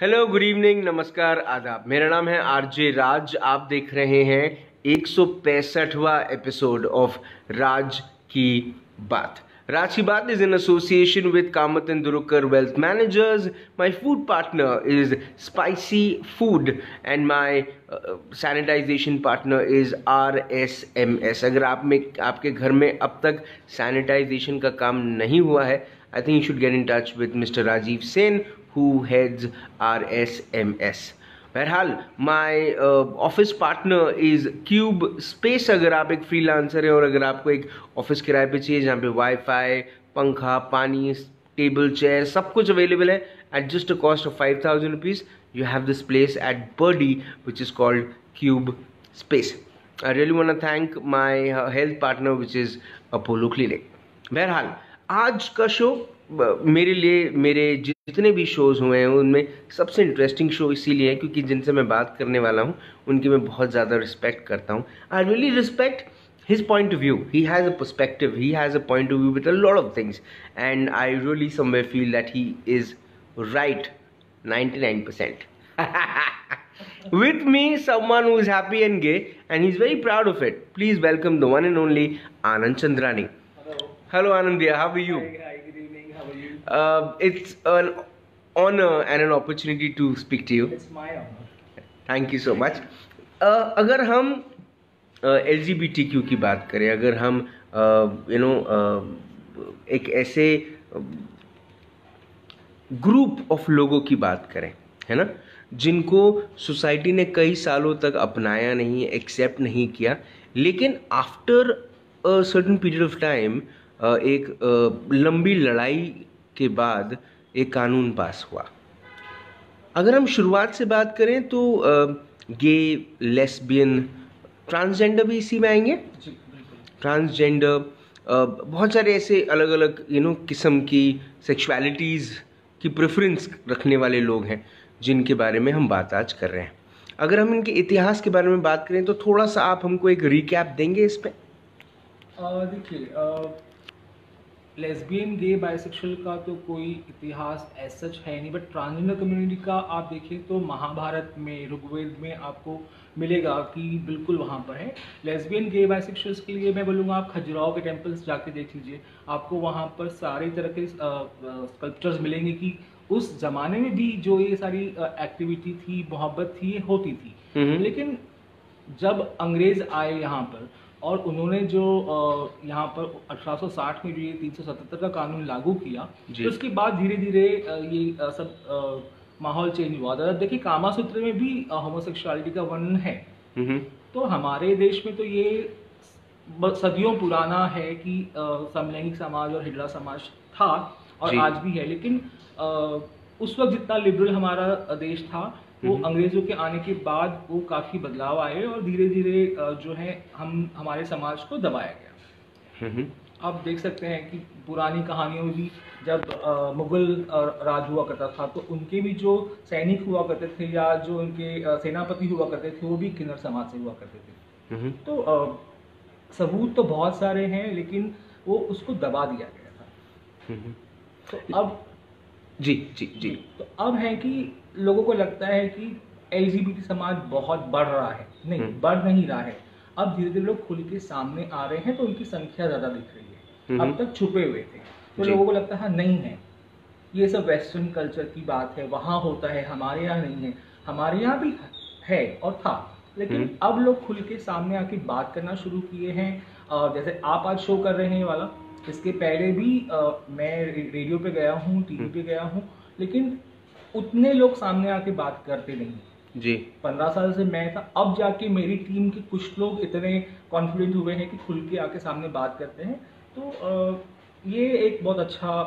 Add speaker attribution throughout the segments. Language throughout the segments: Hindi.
Speaker 1: हेलो, गुड इवनिंग, नमस्कार, आदाब। मेरा नाम है आरजे राज। आप देख रहे हैं 165वां एपिसोड ऑफ राज की बात। राज की बात is in association with Kamat and Durukar wealth managers. My food partner is spicy food and my sanitization partner is RSMS। अगर आपके घर में अब तक सैनिटाइजेशन का काम नहीं हुआ है, I think you should get in touch with Mr. Rajiv Sen, who heads RSMS. बहरहाल my office partner is cube space. अगर आप एक फ्रीलांसर हैं और अगर आपको एक ऑफिस किराए पे चाहिए जहाँ पे वाईफाई, पंखा, पानी, टेबल, चेयर सब कुछ अवेलेबल है at just a cost of 5,000 rupees, you have this place at Bardi which is called cube space. I really want to thank my health partner which is Apollo clinic. बहरहाल आज का शो मेरे लिए, मेरे जितने भी शोज़ हुए हैं उनमें सबसे इंटरेस्टिंग शो इसीलिए है क्योंकि जिनसे मैं बात करने वाला हूँ उनकी मैं बहुत ज़्यादा रिस्पेक्ट करता हूँ। I really respect his point of view. He has a perspective, he has a point of view with a lot of things, and I really somewhere feel that he is right 99%. With me, someone who is happy and gay, and he's very proud of it. Please welcome the one and only Anand Chandrani. Hello Anand dear, how are you?
Speaker 2: Hi, good evening, how are you?
Speaker 1: It's an honor and an opportunity to speak to you.
Speaker 2: It's my honor.
Speaker 1: Thank you so much. अगर हम LGBTQ की बात करें, अगर हम एक ऐसे ग्रुप ऑफ लोगों की बात करें, है ना, जिनको सोसाइटी ने कई सालों तक अपनाया नहीं, एक्सेप्ट नहीं किया, लेकिन after a certain period of time एक लंबी लड़ाई के बाद एक कानून पास हुआ। अगर हम शुरुआत से बात करें तो गे, लेस्बियन, ट्रांसजेंडर भी इसी में आएंगे। ट्रांसजेंडर, बहुत सारे ऐसे अलग अलग किस्म की सेक्सुअलिटीज़ की प्रेफरेंस रखने वाले लोग हैं जिनके बारे में हम बात आज कर रहे हैं। अगर हम इनके इतिहास के बारे में बात करें तो थोड़ा सा आप हमको एक रिकैप देंगे इस पे?
Speaker 2: देखिए, लेस्बियन, गे, बाइसेक्सुअल का तो कोई इतिहास एज सच है नहीं, बट ट्रांसजेंडर कम्युनिटी का आप देखें तो महाभारत में, ऋग्वेद में आपको मिलेगा कि बिल्कुल वहाँ पर है। लेस्बियन, गे, बाइसेक्सुअल्स के लिए मैं बोलूँगा आप खजुराहो के टेम्पल्स जाके देख लीजिए, आपको वहाँ पर सारे तरह के स्कल्पचर्स मिलेंगे कि उस जमाने में भी जो ये सारी एक्टिविटी थी, मोहब्बत थी, ये होती थी। लेकिन जब अंग्रेज आए यहाँ पर और उन्होंने जो यहाँ पर 1860 में जो ये 377 का कानून लागू किया, तो उसके बाद धीरे धीरे ये सब माहौल चेंज हुआ था। देखिए, कामासूत्र में भी होमोसेक्सुअलिटी का वर्णन है। तो हमारे देश में तो ये सदियों पुराना है कि समलैंगिक समाज और हिजड़ा समाज था और आज भी है, लेकिन उस वक्त जितना लिबरल हमारा देश था वो अंग्रेजों के आने के बाद वो काफ़ी बदलाव आए और धीरे धीरे जो है हमारे समाज को दबाया गया। आप देख सकते हैं कि पुरानी कहानियों में भी जब मुगल राज हुआ करता था तो उनके भी जो सैनिक हुआ करते थे या जो उनके सेनापति हुआ करते थे वो भी किन्नर समाज से हुआ करते थे। तो सबूत तो बहुत सारे हैं, लेकिन वो उसको दबा दिया गया था। तो अब
Speaker 1: जी जी जी
Speaker 2: तो अब है कि लोगों को लगता है कि LGBT समाज बहुत बढ़ रहा है। नहीं, बढ़ नहीं रहा है। अब धीरे धीरे लोग खुल के सामने आ रहे हैं तो उनकी संख्या ज़्यादा दिख रही है। अब तक छुपे हुए थे तो लोगों को लगता है नहीं है, ये सब वेस्टर्न कल्चर की बात है, वहाँ होता है, हमारे यहाँ नहीं है। हमारे यहाँ भी है और था, लेकिन अब लोग खुल के सामने आके बात करना शुरू किए हैं। जैसे आप आज शो कर रहे हैं वाला, इसके पहले भी मैं रेडियो पे गया हूँ, टीवी पे गया हूँ, लेकिन उतने लोग सामने आके बात करते नहीं
Speaker 1: जी।
Speaker 2: 15 साल से मैं था, अब जाके मेरी टीम के कुछ लोग इतने कॉन्फिडेंट हुए हैं कि खुल के आके सामने बात करते हैं। तो ये एक बहुत अच्छा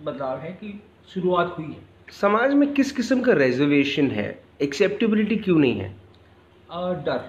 Speaker 2: बदलाव है कि शुरुआत हुई है।
Speaker 1: समाज में किस किस्म का रिजर्वेशन है, एक्सेप्टेबिलिटी क्यों नहीं है?
Speaker 2: डर,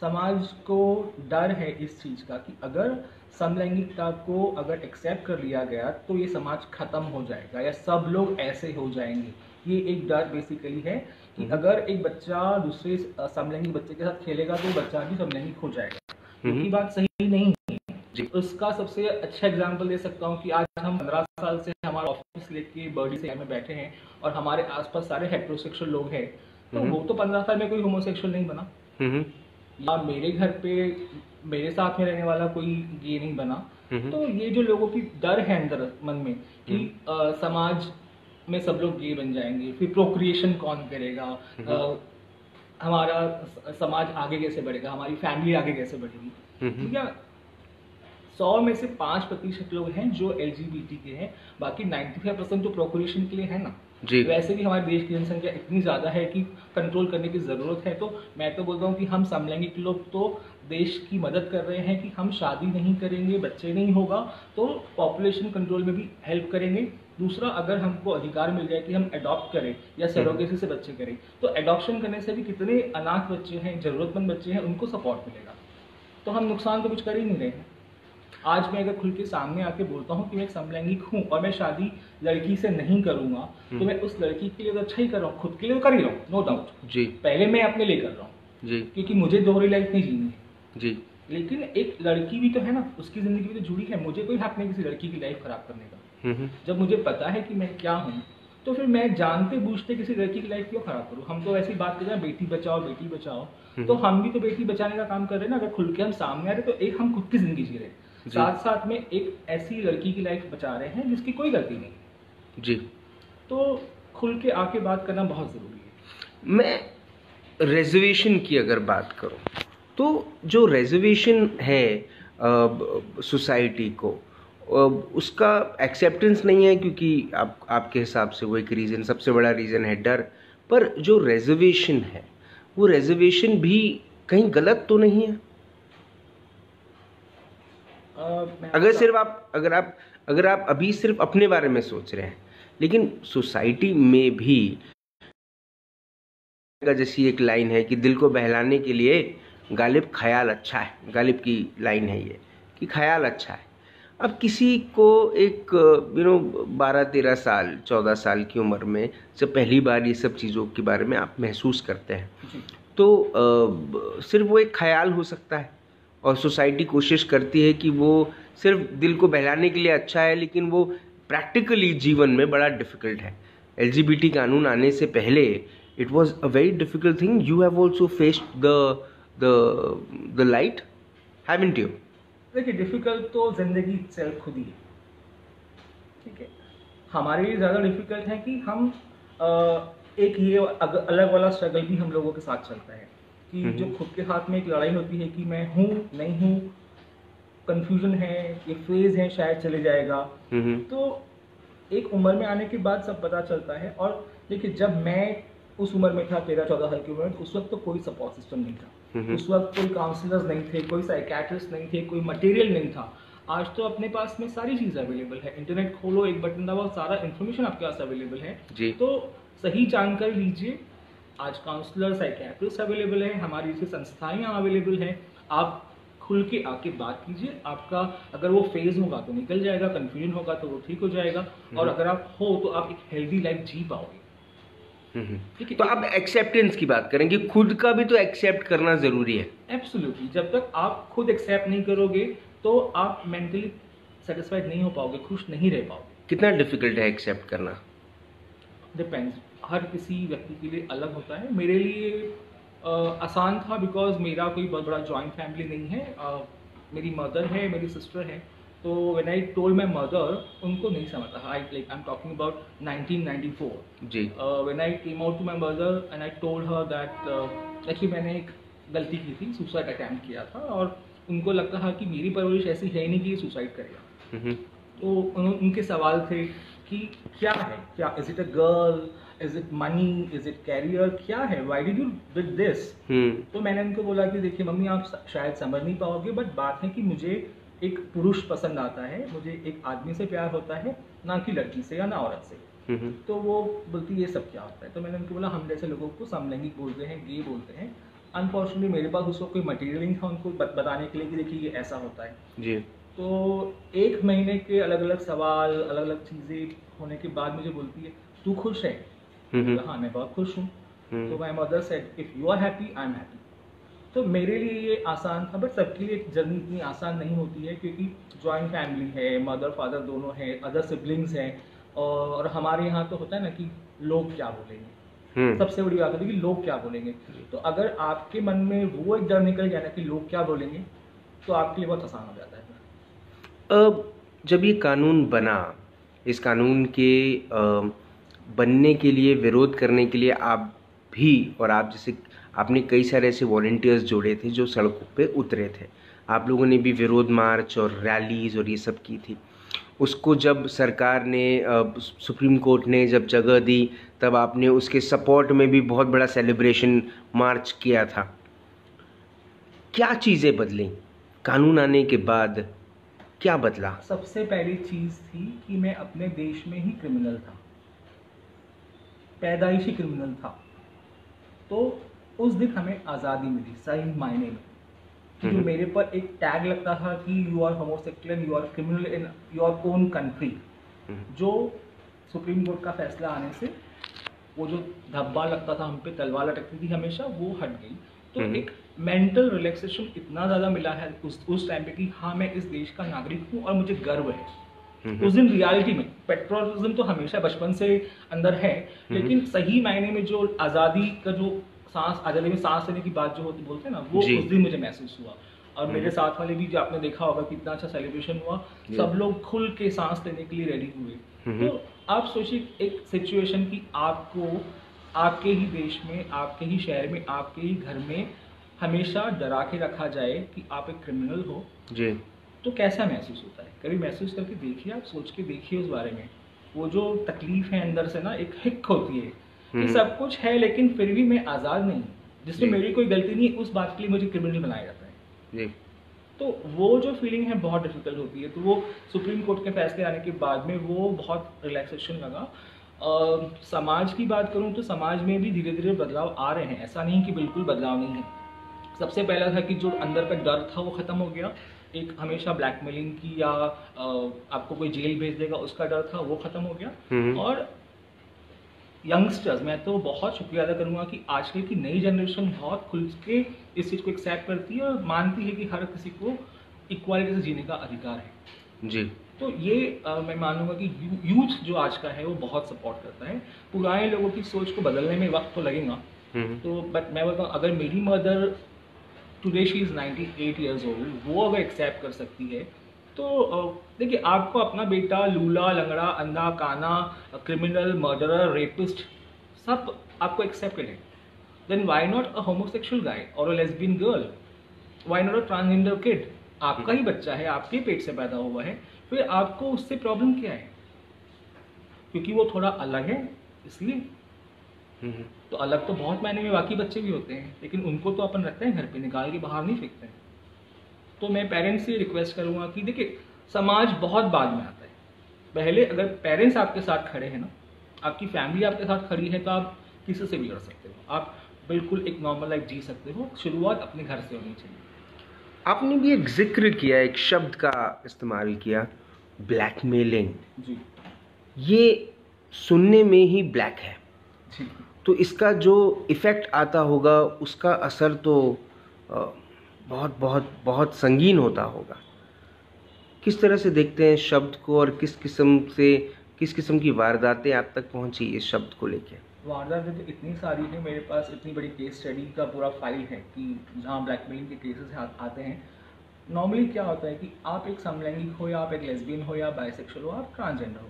Speaker 2: समाज को डर है इस चीज़ का कि अगर समलैंगिकता को अगर एक्सेप्ट कर लिया गया तो ये समाज खत्म हो जाएगा या सब लोग ऐसे हो जाएंगे। ये एक डर बेसिकली है कि अगर एक बच्चा दूसरे समलैंगिक बच्चे के साथ खेलेगा तो बच्चा भी समलैंगिक हो जाएगा। ये बात सही नहीं है।
Speaker 1: जी।
Speaker 2: उसका सबसे अच्छा एग्जांपल दे सकता हूँ कि आज हम 15 साल से हमारा ऑफिस लेके बर्डी से में बैठे हैं और हमारे आसपास सारे हेट्रोसेक्सुअल लोग हैं, तो वो तो 15 साल में कोई होमोसेक्सुअल नहीं बना, या मेरे घर पे मेरे साथ में रहने वाला कोई गे नहीं बना। तो ये जो लोगों की डर है अंदर मन में कि समाज में सब लोग गे बन जाएंगे, फिर प्रोक्रिएशन कौन करेगा, हमारा समाज आगे कैसे बढ़ेगा, हमारी फैमिली आगे कैसे बढ़ेगी, ठीक है। 100 में से 5% लोग हैं जो LGBT के हैं, बाकी 95% तो प्रोक्रिएशन के लिए है ना जी। वैसे भी हमारे देश की जनसंख्या इतनी ज़्यादा है कि कंट्रोल करने की ज़रूरत है। तो मैं तो बोलता हूँ कि हम समलैंगिक लोग तो देश की मदद कर रहे हैं कि हम शादी नहीं करेंगे, बच्चे नहीं होगा तो पॉपुलेशन कंट्रोल में भी हेल्प करेंगे। दूसरा, अगर हमको अधिकार मिल जाए कि हम अडॉप्ट करें या सरोगेसी से बच्चे करें, तो अडॉप्शन करने से भी कितने अनाथ बच्चे हैं, ज़रूरतमंद बच्चे हैं, उनको सपोर्ट मिलेगा। तो हम नुकसान तो कुछ कर ही नहीं रहे हैं। आज मैं अगर खुल के सामने आके बोलता हूँ कि मैं एक समलैंगिक हूँ और मैं शादी लड़की से नहीं करूंगा, तो मैं उस लड़की के लिए तो अच्छा ही कर रहा हूँ, खुद के लिए तो कर ही रहा हूँ, नो डाउट जी। पहले मैं अपने लिए कर रहा हूँ जी, क्योंकि मुझे दोहरी लाइफ नहीं जीनी है जी। लेकिन एक लड़की भी तो है ना, उसकी जिंदगी भी तो जुड़ी है, मुझे कोई हक नहीं किसी लड़की की लाइफ खराब करने का। जब मुझे पता है कि मैं क्या हूँ, तो फिर मैं जानते बूझते किसी लड़की की लाइफ क्यों खराब करूँ। हम तो ऐसी बात कर रहे हैं बेटी बचाओ, तो हम भी तो बेटी बचाने का काम कर रहे हैं ना। अगर खुल के हम सामने आ रहे तो एक हम खुद की जिंदगी जी रहे हैं, साथ साथ में एक ऐसी लड़की की लाइफ बचा रहे हैं जिसकी कोई गलती नहीं जी। तो खुल के आके बात करना बहुत ज़रूरी है।
Speaker 1: मैं रिजर्वेशन की अगर बात करूं, तो जो रिजर्वेशन है सोसाइटी को, उसका एक्सेप्टेंस नहीं है, क्योंकि आपके हिसाब से वो एक रीज़न, सबसे बड़ा रीज़न है डर। पर जो रिजर्वेशन है, वो रिजर्वेशन भी कहीं गलत तो नहीं है? अगर आप अभी सिर्फ अपने बारे में सोच रहे हैं, लेकिन सोसाइटी में भी, जैसी एक लाइन है कि दिल को बहलाने के लिए गालिब ख्याल अच्छा है, गालिब की लाइन है ये कि ख्याल अच्छा है। अब किसी को एक 12-13 साल 14 साल की उम्र में जब पहली बार ये सब चीज़ों के बारे में आप महसूस करते हैं, तो सिर्फ वो एक ख्याल हो सकता है, और सोसाइटी कोशिश करती है कि वो सिर्फ दिल को बहलाने के लिए अच्छा है, लेकिन वो प्रैक्टिकली जीवन में बड़ा डिफ़िकल्ट है। LGBT कानून आने से पहले it was a very difficult thing. You have also faced the light, haven't you?
Speaker 2: देखिए, डिफ़िकल्ट तो ज़िंदगी सेल्फ खुद ही है, ठीक है। हमारे लिए ज़्यादा डिफ़िकल्ट है कि हम एक ये अलग वाला स्ट्रगल भी हम लोगों के साथ चलता है कि जो खुद के हाथ में एक लड़ाई होती है कि मैं हूँ नहीं हूँ, कंफ्यूजन है, ये फेज है, शायद चले जाएगा। तो एक उम्र में आने के बाद सब पता चलता है। और देखिए, जब मैं उस उम्र में था 13-14 साल की उम्र में, उस वक्त तो कोई सपोर्ट सिस्टम नहीं था, उस वक्त कोई काउंसलर्स नहीं थे, कोई साइकेट्रिस्ट नहीं थे, कोई मटेरियल नहीं था। आज तो अपने पास में सारी चीज़ अवेलेबल है, इंटरनेट खोलो, एक बटन दबाओ, सारा इन्फॉर्मेशन आपके पास अवेलेबल है जी। तो सही जानकारी लीजिए। आज काउंसलर, साइकेट्रिस्ट अवेलेबल है, हमारी जैसी संस्थाएं यहाँ अवेलेबल हैं। आप खुल के आके बात कीजिए, आपका अगर वो फेज होगा तो निकल जाएगा, कंफ्यूजन होगा तो वो ठीक हो जाएगा, और अगर आप हो तो आप एक हेल्दी लाइफ जी पाओगे।
Speaker 1: तो आप एक्सेप्टेंस की बात करेंगे, खुद का भी तो एक्सेप्ट करना जरूरी है।
Speaker 2: एब्सोल्युटली, जब तक आप खुद एक्सेप्ट नहीं करोगे तो आप मेंटली सेटिस्फाइड नहीं हो पाओगे, खुश नहीं रह पाओगे।
Speaker 1: कितना डिफिकल्ट है एक्सेप्ट करना?
Speaker 2: डिपेंड्स, हर किसी व्यक्ति के लिए अलग होता है। मेरे लिए आसान था बिकॉज मेरा कोई बहुत बड़ा जॉइंट फैमिली नहीं है। मेरी मदर है, मेरी सिस्टर है, तो when I told my mother, उनको नहीं समझ था। I am talking about 1994 ji. When I came out to my mother and I told her that actually मैंने एक गलती की थी, सुसाइड अटैम्प्ट किया था, और उनको लगता था कि मेरी परवरिश ऐसी है नहीं कि ये सुसाइड करेगा। तो उनके सवाल थे कि क्या है, क्या is it a girl, is it money, is it career, क्या है, why did you did this. तो मैंने उनको बोला कि देखिए मम्मी, आप शायद समझ नहीं पाओगे, बट बात है कि मुझे एक पुरुष पसंद आता है, मुझे एक आदमी से प्यार होता है, ना कि लड़की से या ना औरत से। तो वो बोलती ये सब क्या होता है। तो मैंने उनको बोला हम जैसे लोगों को समलैंगिक बोलते हैं, गे बोलते हैं। अनफॉर्चुनेटली मेरे पास उसको कोई मटेरियल नहीं था उनको बताने के लिए कि देखिए ये ऐसा होता है जी। तो 1 महीने के अलग अलग सवाल, अलग अलग चीज़ें होने के बाद मुझे बोलती है तू खुश है? हाँ, मैं बहुत खुश हूँ। तो my mother said if you are happy I am happy. तो मेरे लिए ये आसान था, बट सबके लिए जर्नी इतनी आसान नहीं होती है, क्योंकि जॉइंट फैमिली है, मदर फादर दोनों हैं, अदर सिबलिंग्स हैं, और हमारे यहाँ तो होता है ना कि लोग क्या बोलेंगे, सबसे बड़ी बात होती है कि लोग क्या बोलेंगे। तो अगर आपके मन में वो एक डर निकल गया ना कि लोग क्या बोलेंगे, तो आपके लिए बहुत आसान हो जाता है।
Speaker 1: अब जब ये कानून बना, इस कानून के बनने के लिए, विरोध करने के लिए आप भी और आप जैसे आपने कई सारे ऐसे वॉलंटियर्स जोड़े थे जो सड़कों पे उतरे थे, आप लोगों ने भी विरोध मार्च और रैलीज और ये सब की थी। उसको जब सरकार ने सुप्रीम कोर्ट ने जब जगह दी, तब आपने उसके सपोर्ट में भी बहुत बड़ा सेलिब्रेशन मार्च किया था। क्या चीज़ें बदली कानून आने के बाद, क्या बदला?
Speaker 2: सबसे पहली चीज़ थी कि मैं अपने देश में ही क्रिमिनल था, पैदाइशी क्रिमिनल था। तो उस दिन हमें आज़ादी मिली सही मायने में, कि जो मेरे पर एक टैग लगता था कि you are homosexual, you are criminal in your own country, जो सुप्रीम कोर्ट का फैसला आने से वो जो धब्बा लगता था हम पे, तलवार लटकती थी हमेशा, वो हट गई। तो एक मेंटल रिलैक्सेशन इतना ज़्यादा मिला है उस टाइम पे कि हाँ मैं इस देश का नागरिक हूँ और मुझे गर्व है। उस दिन रियलिटी में पेट्रोलिज्म तो हमेशा बचपन से अंदर है, लेकिन सही मायने में जो आज़ादी का जो सांस, आज़ादी में सांस लेने की बात जो होती बोलते हैं ना, वो उस दिन मुझे महसूस हुआ। और मेरे साथ वाले भी, जो आपने देखा होगा कितना अच्छा सेलिब्रेशन हुआ, सब लोग खुल के सांस लेने के लिए रेडी हुए। तो आप सोचिए एक सिचुएशन की आपको आपके ही देश में, आपके ही शहर में, आपके ही घर में हमेशा डरा के रखा जाए कि आप एक क्रिमिनल हो जी, तो कैसा महसूस होता है? कभी महसूस करके देखिए, आप सोच के देखिए उस बारे में। वो जो तकलीफ है अंदर से ना, एक हिक होती है कि सब कुछ है लेकिन फिर भी मैं आज़ाद नहीं, जिसमें मेरी कोई गलती नहीं, उस बात के लिए मुझे क्रिमिनल बनाया जाता है जी। तो वो जो फीलिंग है बहुत डिफिकल्ट होती है। तो वो सुप्रीम कोर्ट के फैसले आने के बाद में वो बहुत रिलैक्सेशन लगा। समाज की बात करूं तो समाज में भी धीरे धीरे बदलाव आ रहे हैं, ऐसा नहीं कि बिल्कुल बदलाव नहीं है। सबसे पहला था कि जो अंदर का डर था वो ख़त्म हो गया। एक हमेशा ब्लैकमेलिंग की या आपको कोई जेल भेज देगा उसका डर था, वो ख़त्म हो गया। और यंगस्टर्स, मैं तो बहुत शुक्रिया अदा करूँगा कि आजकल की नई जनरेशन बहुत खुल के इस चीज़ को एक्सेप्ट करती है और मानती है कि हर किसी को इक्वालिटी से जीने का अधिकार है जी। तो ये मैं मानूंगा कि यूथ जो आज का है वो बहुत सपोर्ट करता है। पुराने लोगों की सोच को बदलने में वक्त तो लगेगा, तो बट मैं बोलता हूँ अगर मेरी mother today she is 98 years old, वो अगर एक्सेप्ट कर सकती है तो देखिए, आपको अपना बेटा लूला, लंगड़ा, अंधा, काना, क्रिमिनल, मर्डरर, रेपिस्ट सब आपको एक्सेप्टेड है, then why not a homosexual guy और a lesbian girl, why not a transgender kid? आपका ही बच्चा है, आपके पेट से पैदा हुआ है, फिर आपको उससे प्रॉब्लम क्या है? क्योंकि वो थोड़ा अलग है इसलिए। तो अलग तो बहुत मायने में बाकी बच्चे भी होते हैं, लेकिन उनको तो अपन रखते हैं घर पे, निकाल के बाहर नहीं फेंकते हैं। तो मैं पेरेंट्स से रिक्वेस्ट करूँगा कि देखिए, समाज बहुत बाद में आता है। पहले अगर पेरेंट्स आपके साथ खड़े हैं ना, आपकी फैमिली आपके साथ खड़ी है, तो आप किसी से भी लड़ सकते हो, आप बिल्कुल एक नॉर्मल लाइफ जी सकते हो। शुरुआत अपने घर से होनी चाहिए।
Speaker 1: आपने भी एक जिक्र किया, एक शब्द का इस्तेमाल किया, ब्लैकमेलिंग जी। ये सुनने में ही ब्लैक है जी, तो इसका जो इफ़ेक्ट आता होगा, उसका असर तो बहुत बहुत बहुत संगीन होता होगा। किस तरह से देखते हैं शब्द को, और किस किस्म की वारदातें आप तक पहुंची इस शब्द को लेके?
Speaker 2: वारदातें तो इतनी सारी हैं, मेरे पास इतनी बड़ी केस स्टडी का पूरा फाइल है कि जहाँ ब्लैकमेलिंग के केसेस आते हैं। नॉर्मली क्या होता है कि आप एक समलैंगिक हो, या आप एक लेस्बियन हो, या बाइसेक्सुअल हो, आप ट्रांसजेंडर हो,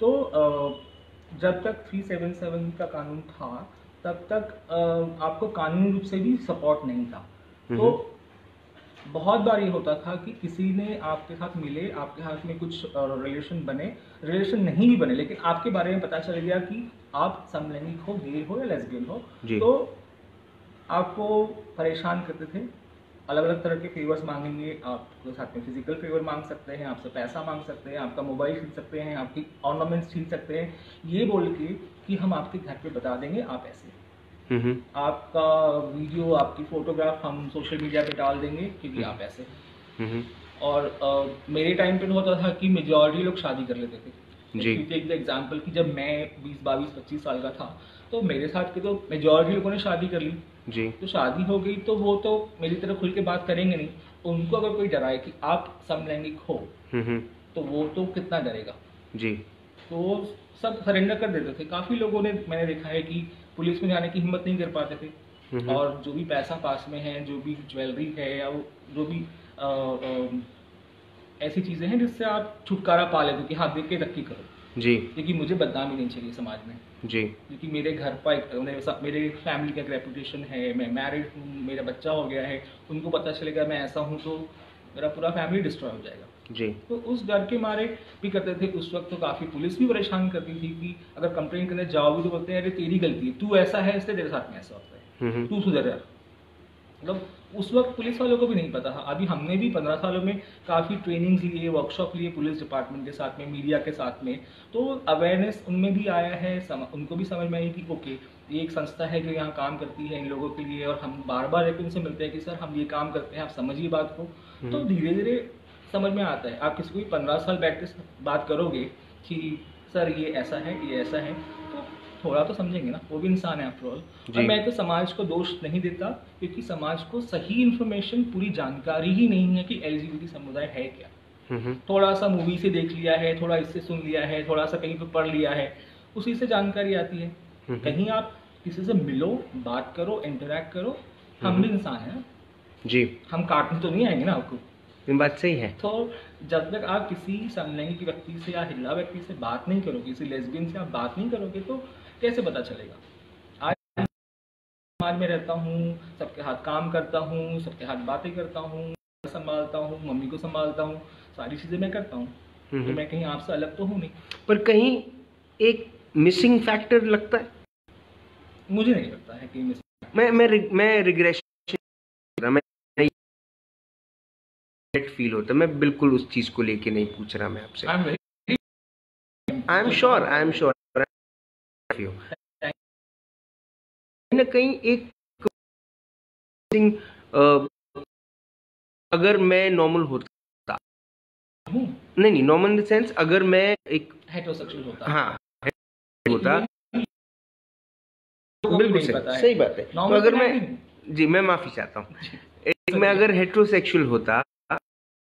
Speaker 2: तो जब तक 377 का कानून था तब तक आपको कानूनी रूप से भी सपोर्ट नहीं था। तो बहुत बार ये होता था कि किसी ने आपके साथ मिले, आपके हाथ में कुछ रिलेशन बने, रिलेशन नहीं भी बने, लेकिन आपके बारे में पता चल गया कि आप समलैंगिक हो, गे हो या लेस्बियन हो, तो आपको परेशान करते थे। अलग अलग तरह के फेवर्स मांगेंगे, आपके साथ में फिजिकल फेवर मांग सकते हैं, आपसे पैसा मांग सकते हैं, आपका मोबाइल छीन सकते हैं, आपकी ऑर्नामेंट्स छीन सकते हैं, ये बोल के कि हम आपके घर पे बता देंगे आप ऐसे, आपका वीडियो, आपकी फोटोग्राफ हम सोशल मीडिया पे डाल देंगे क्योंकि आप ऐसे हैं। और मेरे टाइम पे होता था कि मेजॉरिटी लोग शादी कर लेते थे,
Speaker 1: जी।
Speaker 2: टेक द एग्जाम्पल कि जब मैं 20, 22, 25 साल का था तो मेरे साथ के तो मेजॉरिटी लोगों ने शादी कर ली।
Speaker 1: जी।
Speaker 2: तो शादी हो गई तो वो तो मेरी तरह खुल के बात करेंगे नहीं। उनको अगर कोई डराए कि आप समलैंगिक हो तो वो तो कितना डरेगा।
Speaker 1: जी।
Speaker 2: तो वो सब सरेंडर कर देते थे। काफ़ी लोगों ने मैंने देखा है कि पुलिस में जाने की हिम्मत नहीं कर पाते थे, और जो भी पैसा पास में है, जो भी ज्वेलरी है या जो भी ऐसी चीज़ें हैं जिससे आप छुटकारा पा लेते हो कि हाँ देख के तरक्की करो
Speaker 1: जी।
Speaker 2: क्योंकि मुझे बदनामी नहीं चाहिए समाज में।
Speaker 1: जी।
Speaker 2: क्योंकि मेरे घर पर मेरे फैमिली का एक रेपुटेशन है, मैं मैरिड हूँ, मेरा बच्चा हो गया है, उनको पता चलेगा मैं ऐसा हूँ तो मेरा पूरा फैमिली डिस्ट्रॉय हो जाएगा।
Speaker 1: जी।
Speaker 2: तो उस डर के मारे भी करते थे। उस वक्त तो काफ़ी पुलिस भी परेशान करती थी कि अगर कंप्लेंट करने जाओगे तो बोलते हैं अरे तेरी गलती है, तू ऐसा है इसलिए तेरे साथ में ऐसा होता है, तू सुधर जा। मतलब उस वक्त पुलिस वालों को भी नहीं पता था। अभी हमने भी 15 सालों में काफ़ी ट्रेनिंग्स लिए, वर्कशॉप लिए पुलिस डिपार्टमेंट के साथ में, मीडिया के साथ में, तो अवेयरनेस उनमें भी आया है, उनको भी समझ में आई कि ओके ये एक संस्था है जो यहाँ काम करती है इन लोगों के लिए, और हम बार बार एक उनसे मिलते हैं कि सर हम ये काम करते हैं, आप समझिए बात को। तो धीरे धीरे समझ में आता है। आप किसी को भी 15 साल बैठ के बात करोगे कि सर ये ऐसा है, ये ऐसा है, तो थोड़ा तो समझेंगे ना, वो भी इंसान है आफ्टर ऑल। और मैं तो समाज को दोष नहीं देता क्योंकि समाज को सही इन्फॉर्मेशन, पूरी जानकारी ही नहीं है कि एलजीबीटी समुदाय है क्या। थोड़ा सा मूवी से देख लिया है, थोड़ा इससे सुन लिया है, थोड़ा सा कहीं पे पढ़ लिया है, उसी से जानकारी आती है। कहीं आप किसी से मिलो, बात करो, इंटरेक्ट करो, हम भी इंसान है ना
Speaker 1: जी।
Speaker 2: हम काटने तो नहीं आएंगे ना आपको।
Speaker 1: ये बात सही है।
Speaker 2: तो जब तक आप किसी समलैंगिक व्यक्ति से या हिला व्यक्ति से बात नहीं करोगे, किसी लेस्बियन से आप बात नहीं करोगे तो कैसे पता चलेगा। आज समाज में रहता हूँ, सबके हाथ काम करता हूँ, सबके हाथ बातें करता हूँ, संभालता हूँ, मम्मी को संभालता हूँ, सारी चीज़ें मैं करता हूँ, तो मैं कहीं आपसे अलग तो हूँ नहीं।
Speaker 1: पर कहीं एक मिसिंग फैक्टर लगता है,
Speaker 2: मुझे नहीं लगता है कि
Speaker 1: मैं रिग्रेशन फील होता है। मैं बिल्कुल उस चीज को लेके नहीं पूछ रहा मैं आपसे। आई एम श्योर कहीं ना कहीं एक अगर मैं नॉर्मल होता, नहीं नॉर्मल इन द सेंस, अगर मैं एक
Speaker 2: हेटेरोसेक्सुअल होता,
Speaker 1: हाँ होता, बिल्कुल सही बात है। तो अगर मैं, जी मैं माफी चाहता हूँ, मैं अगर हेटेरोसेक्सुअल होता,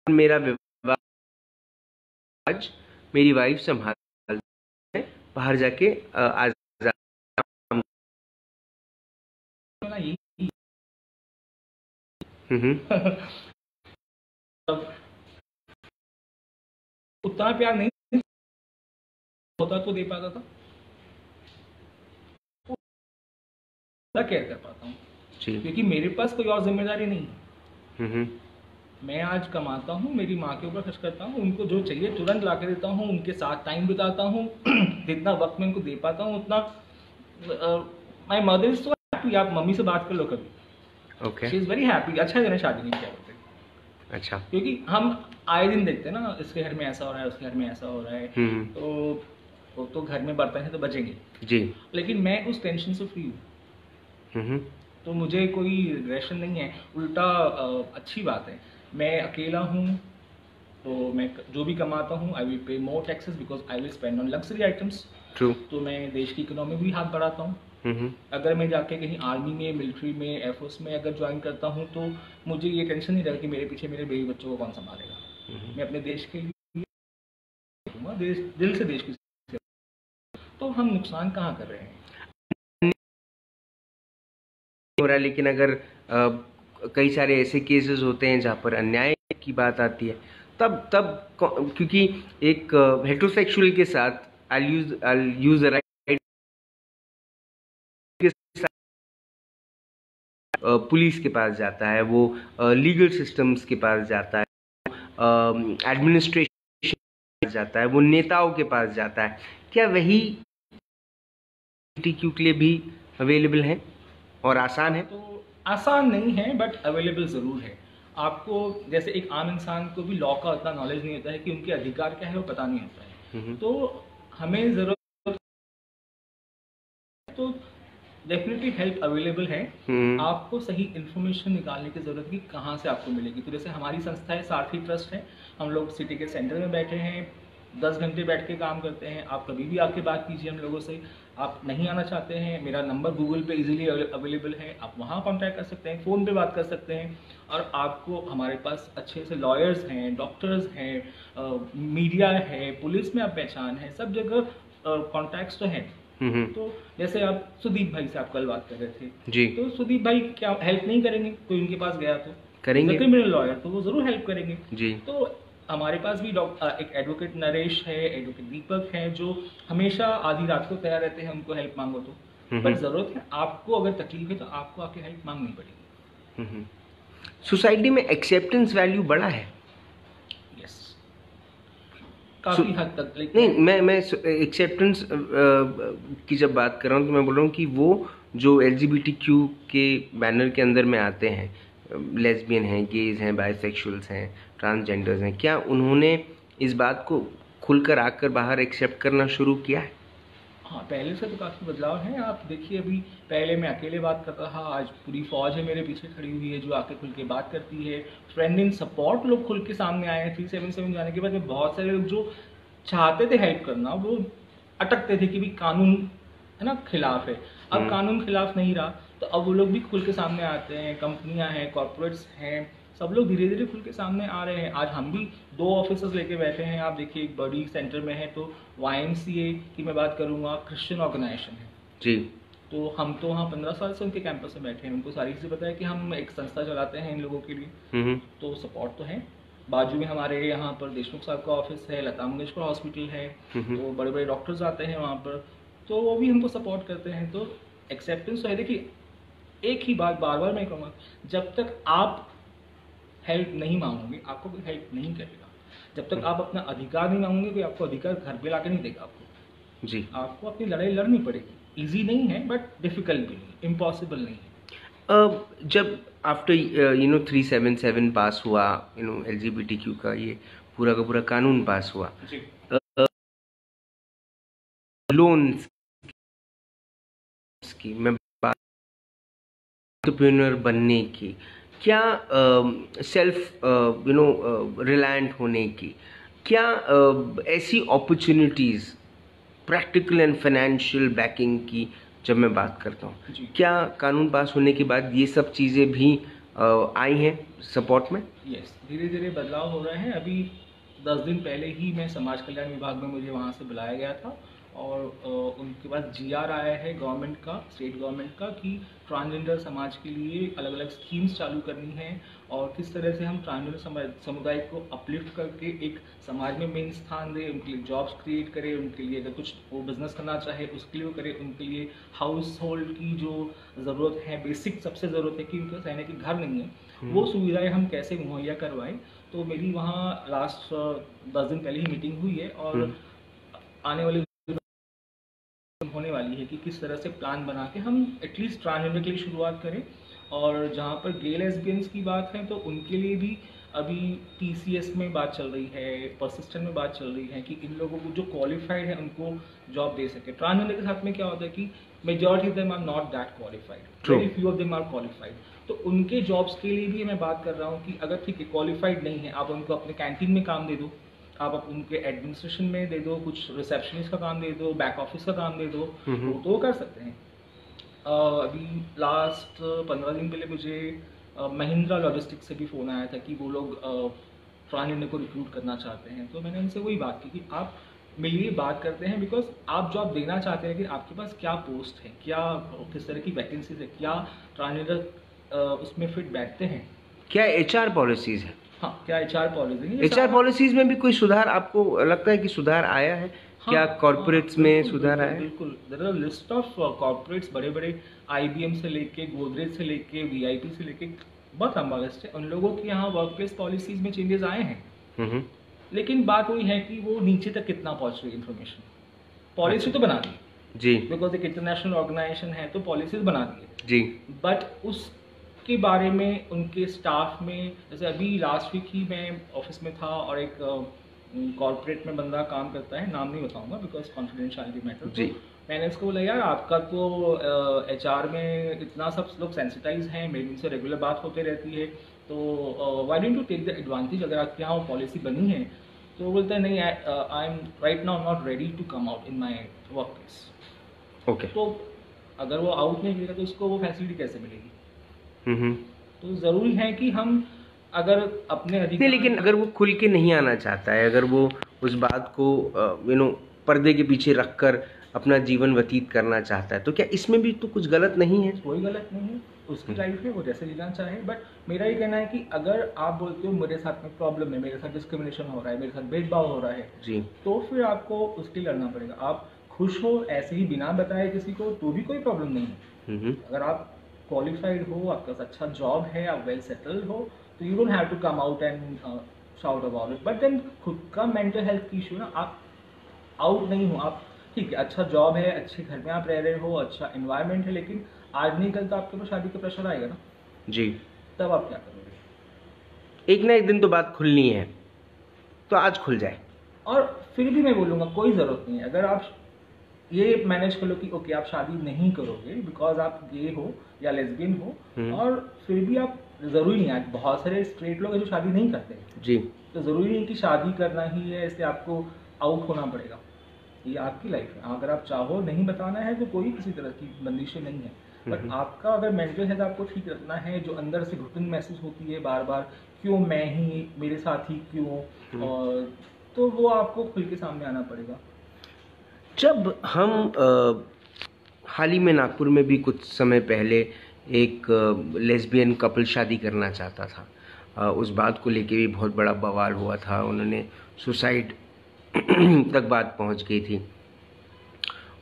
Speaker 1: मेरा विवाह आज मेरी वाइफ संभाल बाहर जाके
Speaker 2: उतना प्यार नहीं होता तो दे पाता था, केयर कर पाता हूँ क्योंकि मेरे पास कोई और जिम्मेदारी नहीं है। मैं आज कमाता हूँ, मेरी माँ के ऊपर खर्च करता हूँ, उनको जो चाहिए तुरंत ला के देता हूँ, उनके साथ टाइम बिताता हूँ, जितना वक्त मैं उनको दे पाता हूँ उतना। My mother is so happy. आप मम्मी से बात कर लो कभी,
Speaker 1: okay,
Speaker 2: she is very happy. अच्छा है शादी नहीं किया करते,
Speaker 1: अच्छा, क्योंकि
Speaker 2: हम आए दिन देखते हैं ना, इसके घर में ऐसा हो रहा है, उसके घर में ऐसा हो रहा है, तो वो तो घर में बर्तन है तो बचेंगे जी, लेकिन मैं उस टेंशन से फ्री हूँ। तो मुझे कोई रिग्रेशन नहीं है, उल्टा अच्छी बात है। मैं अकेला हूँ तो मैं जो भी कमाता हूँ I will pay more taxes because I will spend on luxury items. True. तो मैं देश की इकोनॉमी भी हाथ बढ़ाता हूँ। अगर मैं जाके कहीं आर्मी में, मिलिट्री में, एयरफोर्स में अगर ज्वाइन करता हूँ तो मुझे ये टेंशन नहीं रहेगा कि मेरे पीछे मेरे बेबी बच्चों को कौन संभालेगा। मैं अपने देश के लिए दिल से देश की, तो हम नुकसान कहाँ कर रहे हैं
Speaker 1: हो रहा है। लेकिन अगर कई सारे ऐसे केसेस होते हैं जहाँ पर अन्याय की बात आती है, तब क्योंकि एक हेटेरोसेक्सुअल के साथ I'll use the right police के पास जाता है, वो लीगल सिस्टम्स के पास जाता है, एडमिनिस्ट्रेशन जाता है, वो नेताओं के पास जाता है। क्या वही LGBTQ के लिए भी अवेलेबल है और आसान है?
Speaker 2: तो आसान नहीं है बट अवेलेबल ज़रूर है। आपको जैसे एक आम इंसान को भी लॉ का उतना नॉलेज नहीं होता है कि उनके अधिकार क्या है, वो पता नहीं होता है। तो हमें ज़रूरत, तो डेफिनेटली हेल्प अवेलेबल है। आपको सही इन्फॉर्मेशन निकालने की ज़रूरत है कि कहाँ से आपको मिलेगी। तो जैसे हमारी संस्था है सारथी ट्रस्ट है, हम लोग सिटी के सेंटर में बैठे हैं, 10 घंटे बैठ के काम करते हैं। आप कभी भी आके बात कीजिए हम लोगों से। आप नहीं आना चाहते हैं, मेरा नंबर गूगल पे इजीली अवेलेबल है, आप वहाँ कांटेक्ट कर सकते हैं, फ़ोन पे बात कर सकते हैं। और आपको हमारे पास अच्छे से लॉयर्स हैं, डॉक्टर्स हैं, मीडिया है, पुलिस में आप पहचान है, सब जगह कॉन्टैक्ट्स तो हैं। तो जैसे आप सुदीप भाई से आप कल बात कर रहे थे
Speaker 1: जी,
Speaker 2: तो सुदीप भाई क्या हेल्प नहीं करेंगे? कोई उनके पास गया तो
Speaker 1: करेंगे।
Speaker 2: क्रिमिनल लॉयर तो वो जरूर हेल्प करेंगे।
Speaker 1: जी,
Speaker 2: तो हमारे पास भी एक एडवोकेट नरेश है, एडवोकेट दीपक है, जो हमेशा आधी रात को तैयार रहते हैं उनको हेल्प मांगो तो। पर जरूरत है आपको, अगर तकलीफ है तो आपको आके हेल्प मांगनी पड़ेगी।
Speaker 1: सोसाइटी में एक्सेप्टेंस वैल्यू बढ़ा है।
Speaker 2: यस, काफी हद तक।
Speaker 1: नहीं, मैं एक्सेप्टेंस की जब बात कर रहा हूँ तो मैं बोल रहा हूँ कि वो जो LGBTQ के बैनर के अंदर में आते हैं, लेस्बियन हैं, गेज हैं, बाइसेक्सुअल्स हैं, ट्रांसजेंडर्स हैं, क्या उन्होंने इस बात को खुलकर आकर बाहर एक्सेप्ट करना शुरू किया है?
Speaker 2: हाँ, पहले से तो काफ़ी बदलाव है। आप देखिए, अभी पहले मैं अकेले बात करता था, आज पूरी फौज है मेरे पीछे खड़ी हुई है जो आके खुल के बात करती है। फ्रेंड इन सपोर्ट लोग खुल के सामने आए हैं। 377 जाने के बाद में बहुत सारे लोग जो चाहते थे हेल्प करना, वो अटकते थे कि भी कानून है ना खिलाफ है। अब कानून खिलाफ नहीं रहा, तो अब वो लोग भी खुल के सामने आते हैं। कंपनियां हैं, कॉर्पोरेट्स हैं, सब लोग धीरे धीरे खुल के सामने आ रहे हैं। आज हम भी 2 ऑफिसर्स लेके बैठे हैं। आप देखिए, एक बड़ी सेंटर में है तो YMCA की मैं बात करूँगा, क्रिश्चियन ऑर्गेनाइजेशन है
Speaker 1: जी,
Speaker 2: तो हम तो वहाँ 15 साल से उनके कैंपस में बैठे हैं। उनको सारी चीज़ें पता है कि हम एक संस्था चलाते हैं इन लोगों के लिए। तो सपोर्ट तो है। बाजू में हमारे यहाँ पर देशमुख साहब का ऑफिस है, लता मंगेशकर हॉस्पिटल है, तो बड़े बड़े डॉक्टर्स आते हैं वहाँ पर, तो वो भी हमको सपोर्ट करते हैं। तो एक्सेप्टेंस तो है। देखिए, एक ही बात बार बार मैं कहूँगा, जब तक आप हेल्प नहीं मांगोगे आपको कोई हेल्प नहीं करेगा। जब तक आप अपना अधिकार नहीं मांगोगे कोई आपको अधिकार घर पे लाके नहीं देगा आपको।
Speaker 1: जी।
Speaker 2: आपको अपनी लड़ाई लड़नी पड़ेगी। इजी नहीं है, बट डिफिकल्ट भी नहीं, इम्पॉसिबल नहीं है।
Speaker 1: जब आफ्टर 377 पास हुआ, LGBTQ का ये पूरा का पूरा कानून पास हुआ,
Speaker 2: जी।
Speaker 1: लोन्स की मैं बात, एंटरप्रेन्योर बनने की, क्या सेल्फ रिलायंट होने की, क्या ऐसी opportunities, practical and financial backing की जब मैं बात करता हूँ, क्या कानून पास होने के बाद ये सब चीज़ें भी आई हैं सपोर्ट में?
Speaker 2: यस, धीरे धीरे बदलाव हो रहे हैं। अभी 10 दिन पहले ही मैं समाज कल्याण विभाग में मुझे वहाँ से बुलाया गया था और उनके पास GR आया है गवर्नमेंट का, स्टेट गवर्नमेंट का, कि ट्रांसजेंडर समाज के लिए अलग अलग स्कीम्स चालू करनी है और किस तरह से हम ट्रांसजेंडर समुदाय को अपलिफ्ट करके एक समाज में मेन स्थान दें, उनके लिए जॉब्स क्रिएट करें, उनके लिए अगर कुछ वो बिजनेस करना चाहे उसके लिए वो करें, उनके लिए हाउस होल्ड की जो ज़रूरत है, बेसिक सबसे ज़रूरत है कि उनके रहने के घर नहीं है, वो सुविधाएं हम कैसे मुहैया करवाएं। तो मेरी वहाँ लास्ट 10 दिन पहले ही मीटिंग हुई है और आने वाले होने वाली है कि किस तरह से प्लान बना के हम एटलीस्ट ट्रांसजेंडर के लिए शुरुआत करें। और जहाँ पर गे लेस्बियंस की बात है तो उनके लिए भी अभी TCS में बात चल रही है, परसिस्टेंट में बात चल रही है कि इन लोगों को जो क्वालिफाइड है उनको जॉब दे सके। ट्रांसजेंडर के साथ में क्या होता है कि majority of them are not that qualified, very few of them are qualified. तो उनके जॉब्स के लिए भी मैं बात कर रहा हूँ कि अगर ठीक है क्वालिफाइड नहीं है, आप उनको अपने कैंटीन में काम दे दो, आप उनके एडमिनिस्ट्रेशन में दे दो, कुछ रिसेप्शनिस्ट का काम दे दो, बैक ऑफिस का काम दे दो, तो वो कर सकते हैं। अभी लास्ट 15 दिन पहले मुझे महिंद्रा लॉजिस्टिक्स से भी फ़ोन आया था कि वो लोग ट्रांसजेंडर को रिक्रूट करना चाहते हैं। तो मैंने उनसे वही बात की कि आप मिलिए, बात करते हैं, बिकॉज आप जॉब देना चाहते हैं, लेकिन आपके पास क्या पोस्ट है, क्या किस तरह की वैकेंसीज है, क्या ट्रांसजेंडर उसमें फिट बैठते हैं, क्या
Speaker 1: HR पॉलिसीज़ है।
Speaker 2: हाँ, क्या HR पॉलिसी,
Speaker 1: HR पॉलिसीज में भी कोई सुधार आपको लगता है कि सुधार आया है? हाँ, क्या कॉर्पोरेट्स में सुधार आया है?
Speaker 2: बिल्कुल, there are list of corporates, बड़े बड़े IBM से लेके, गोदरेज से लेके, VIP से लेके, बहुत लंबा लिस्ट है। उन लोगों के यहाँ वर्क प्लेस पॉलिसीज में चेंजेस आए हैं, लेकिन बात वही है कि वो नीचे तक कितना पहुँच रही है इन्फॉर्मेशन। पॉलिसी तो बना दी
Speaker 1: जी,
Speaker 2: बिकॉज एक इंटरनेशनल ऑर्गेनाइजेशन है तो पॉलिसीज बना दी है
Speaker 1: जी,
Speaker 2: बट उस के बारे में उनके स्टाफ में, जैसे अभी लास्ट वीक ही मैं ऑफिस में था और एक कॉर्पोरेट में बंदा काम करता है, नाम नहीं बताऊंगा बिकॉज कॉन्फिडेंशियलिटी मैटर,
Speaker 1: जी।
Speaker 2: मैंने उसको बोला यार आपका तो HR में इतना सब लोग सेंसिटाइज हैं, मेरी उनसे रेगुलर बात होते रहती है, तो why don't you take the advantage, अगर आपके यहाँ पॉलिसी बनी है तो वो बोलता है नहीं, I am right now not ready to come out in my work place.
Speaker 1: Okay.
Speaker 2: तो अगर वो आउट नहीं करेगा तो उसको वो फैसिलिटी कैसे मिलेगी?
Speaker 1: हम्म।
Speaker 2: तो ज़रूरी है कि हम अगर अपने
Speaker 1: नहीं,
Speaker 2: अधिकार,
Speaker 1: लेकिन अगर वो खुल के नहीं आना चाहता है, अगर वो उस बात को पर्दे के पीछे रखकर अपना जीवन व्यतीत करना चाहता है, तो क्या इसमें भी तो कुछ गलत नहीं है?
Speaker 2: कोई गलत नहीं है, उसकी लाइफ है, वो जैसे जीना चाहे। बट मेरा ये कहना है कि अगर आप बोलते हो मेरे साथ में प्रॉब्लम है, मेरे साथ डिस्क्रिमिनेशन हो रहा है, मेरे साथ भेदभाव हो रहा है,
Speaker 1: जी।
Speaker 2: तो फिर आपको उसके लिए लड़ना पड़ेगा। आप खुश हो ऐसे ही बिना बताए किसी को तो भी कोई प्रॉब्लम नहीं है। अगर आप क्वालिफाइड हो, आपके पास अच्छा जॉब है, आप वेल सेटल्ड हो, तो you don't have to come out and shout about it. But then खुद का मेंटल हेल्थ की इशू ना, आप आउट नहीं हो, आप ठीक है, अच्छा जॉब है, अच्छे घर में आप रह रहे हो, अच्छा एनवायरनमेंट है, लेकिन आज नहीं कल तो आपके ऊपर शादी का प्रेशर आएगा ना।
Speaker 1: जी।
Speaker 2: तब आप क्या करोगे?
Speaker 1: एक ना एक दिन तो बात खुलनी है, तो आज खुल जाए।
Speaker 2: और फिर भी मैं बोलूँगा कोई ज़रूरत नहीं है, अगर आप ये मैनेज कर लो कि ओके आप शादी नहीं करोगे बिकॉज आप गे हो या लेस्बियन हो, और फिर भी आप, ज़रूरी नहीं है, बहुत सारे स्ट्रेट लोग हैं जो शादी नहीं करते
Speaker 1: जी।
Speaker 2: तो ज़रूरी नहीं कि शादी करना ही है, इससे आपको आउट होना पड़ेगा। ये आपकी लाइफ है, अगर आप चाहो नहीं बताना है तो कोई किसी तरह की बंदिशें नहीं है। बट आपका अगर मेंटल हेल्थ आपको ठीक रखना है, जो अंदर से घुटन महसूस होती है बार बार, क्यों मैं ही, मेरे साथ ही क्यों, और तो वो आपको खुल के सामने आना पड़ेगा।
Speaker 1: जब हम हाल ही में नागपुर में भी कुछ समय पहले एक लेस्बियन कपल शादी करना चाहता था, उस बात को लेके भी बहुत बड़ा बवाल हुआ था, उन्होंने सुसाइड तक बात पहुंच गई थी।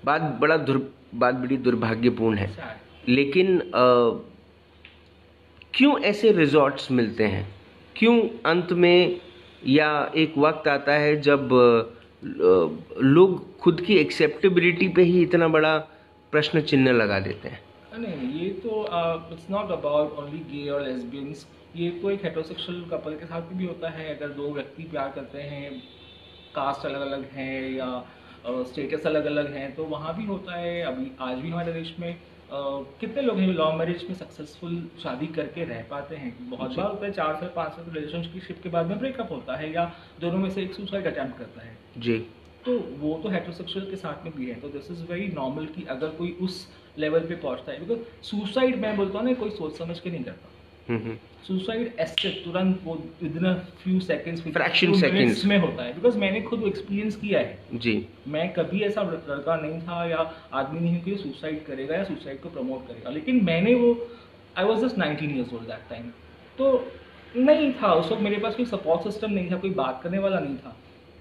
Speaker 1: बात बड़ी दुर्भाग्यपूर्ण है, लेकिन क्यों ऐसे रिजॉर्ट्स मिलते हैं? क्यों अंत में या एक वक्त आता है जब लोग खुद की एक्सेप्टेबिलिटी पे ही इतना बड़ा प्रश्न चिन्ह लगा देते हैं?
Speaker 2: नहीं, ये तो इट्स नॉट अबाउट ओनली गे और लेस्बियंस, ये तो एक हेटेरोसेक्सुअल कपल के साथ भी होता है। अगर दो व्यक्ति प्यार करते हैं, कास्ट अलग अलग हैं या स्टेटस अलग अलग हैं, तो वहाँ भी होता है। अभी आज भी हमारे देश में कितने लोग हैं जो लव मैरिज में सक्सेसफुल शादी करके रह पाते हैं? बहुत बार होता है 4 साल 5 साल रिलेशनशिप के बाद में ब्रेकअप होता है, या दोनों में से एक सुसाइड अटेम्प्ट करता है
Speaker 1: जी।
Speaker 2: तो वो तो हेटेरोसेक्सुअल के साथ में भी है। तो दिस इज़ वेरी नॉर्मल कि अगर कोई उस लेवल पे पहुंचता है, बिकॉज सुसाइड मैं बोलता हूँ ना, कोई सोच समझ के नहीं करता। सुसाइड ऐसे तुरंत वो within a few seconds,
Speaker 1: fraction seconds
Speaker 2: में होता है, बिकॉज मैंने खुद एक्सपीरियंस किया है
Speaker 1: जी।
Speaker 2: मैं कभी ऐसा लड़का नहीं था या आदमी नहीं हूँ कि सुसाइड करेगा या सुसाइड को प्रमोट करेगा, लेकिन मैंने वो, I was just 19 years old that time, तो नहीं था उस वक्त मेरे पास कोई सपोर्ट सिस्टम नहीं था, कोई बात करने वाला नहीं था,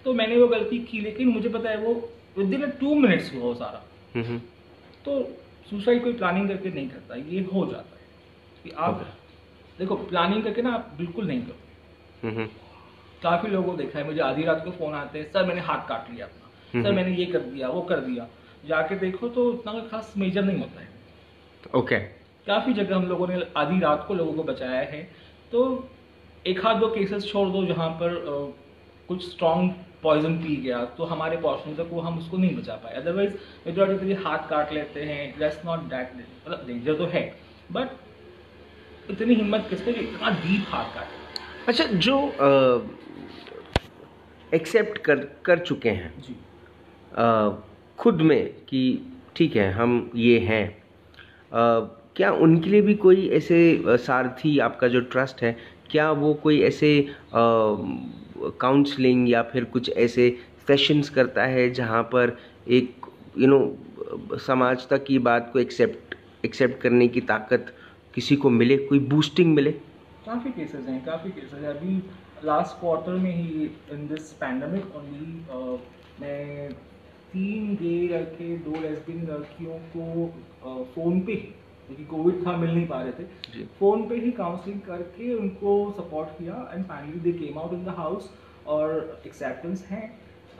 Speaker 2: तो मैंने वो गलती की। लेकिन मुझे पता है वो विदिन 2 मिनट्स हुआ वो सारा। तो सुसाइड कोई प्लानिंग करके नहीं करता, ये हो जाता है कि आप देखो प्लानिंग करके ना आप बिल्कुल नहीं करो। काफी लोगों को देखा है, मुझे आधी रात को फोन आते हैं, सर मैंने हाथ काट लिया अपना, सर मैंने ये कर दिया वो कर दिया, जाके देखो तो उतना खास मेजर नहीं होता है।
Speaker 1: ओके।
Speaker 2: काफी जगह हम लोगों ने आधी रात को लोगों को बचाया है। तो एक आध दो केसेस छोड़ दो जहाँ पर कुछ स्ट्रॉन्ग पॉइजन पी गया तो हमारे पहुंचने तक वो हम उसको नहीं बचा पाए, अदरवाइज मेजॉरिटी हाथ काट लेते हैं, दैट्स नॉट दैट, मतलब डेंजर तो है बट इतनी हिम्मत किसने कि इतना डीप हाथ काटे।
Speaker 1: अच्छा, जो एक्सेप्ट कर चुके हैं
Speaker 2: जी
Speaker 1: खुद में कि ठीक है हम ये हैं, क्या उनके लिए भी कोई ऐसे सारथी, आपका जो ट्रस्ट है, क्या वो कोई ऐसे काउंसलिंग या फिर कुछ ऐसे सेशंस करता है जहाँ पर एक समाज तक की बात को एक्सेप्ट करने की ताकत किसी को मिले, कोई बूस्टिंग मिले?
Speaker 2: काफ़ी केसेस हैं, काफ़ी केसेस हैं। अभी लास्ट क्वार्टर में ही इन दिस पैंडमिक ओनली मैं 3 गे लड़के 2 लेस्बियन लड़कियों को फ़ोन पे ही, क्योंकि कोविड था मिल नहीं पा रहे थे, फ़ोन पे ही काउंसलिंग करके उनको सपोर्ट किया and finally they came out in the house और एक्सेप्टेंस है।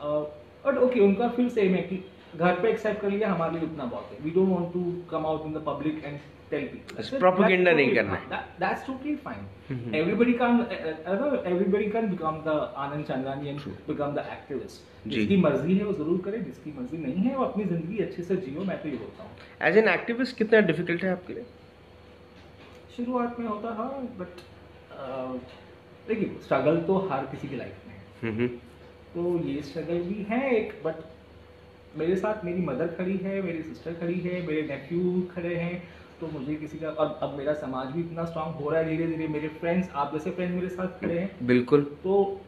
Speaker 2: बट ओके उनका फिर सेम है कि घर पे एक्सेप्ट कर लिया, हमारे लिए उतना बहुत है, we don't want to come out in the public and tell people,
Speaker 1: propaganda नहीं करना है,
Speaker 2: that's totally fine. Everybody can become the Anand Chandani and become the activist, जिसकी मर्जी है वो जरूर करे, जिसकी मर्जी नहीं है वो अपनी जिंदगी अच्छे से जियो, मैं तो ये बोलता हूँ।
Speaker 1: एज एन एक्टिविस्ट कितना डिफिकल्ट है आपके लिए?
Speaker 2: शुरुआत में होता था बट देखिए स्ट्रगल तो हर किसी की लाइफ में है, तो ये स्ट्रगल भी है एक, बट मेरे साथ मेरी मदर खड़ी है, मेरी सिस्टर खड़ी है, मेरे नेफ्यू खड़े हैं, तो मुझे किसी का, और अब मेरा समाज भी इतना स्ट्रांग हो रहा है धीरे धीरे, मेरे फ्रेंड्स, आप जैसे फ्रेंड मेरे साथ खड़े हैं,
Speaker 1: बिल्कुल।
Speaker 2: तो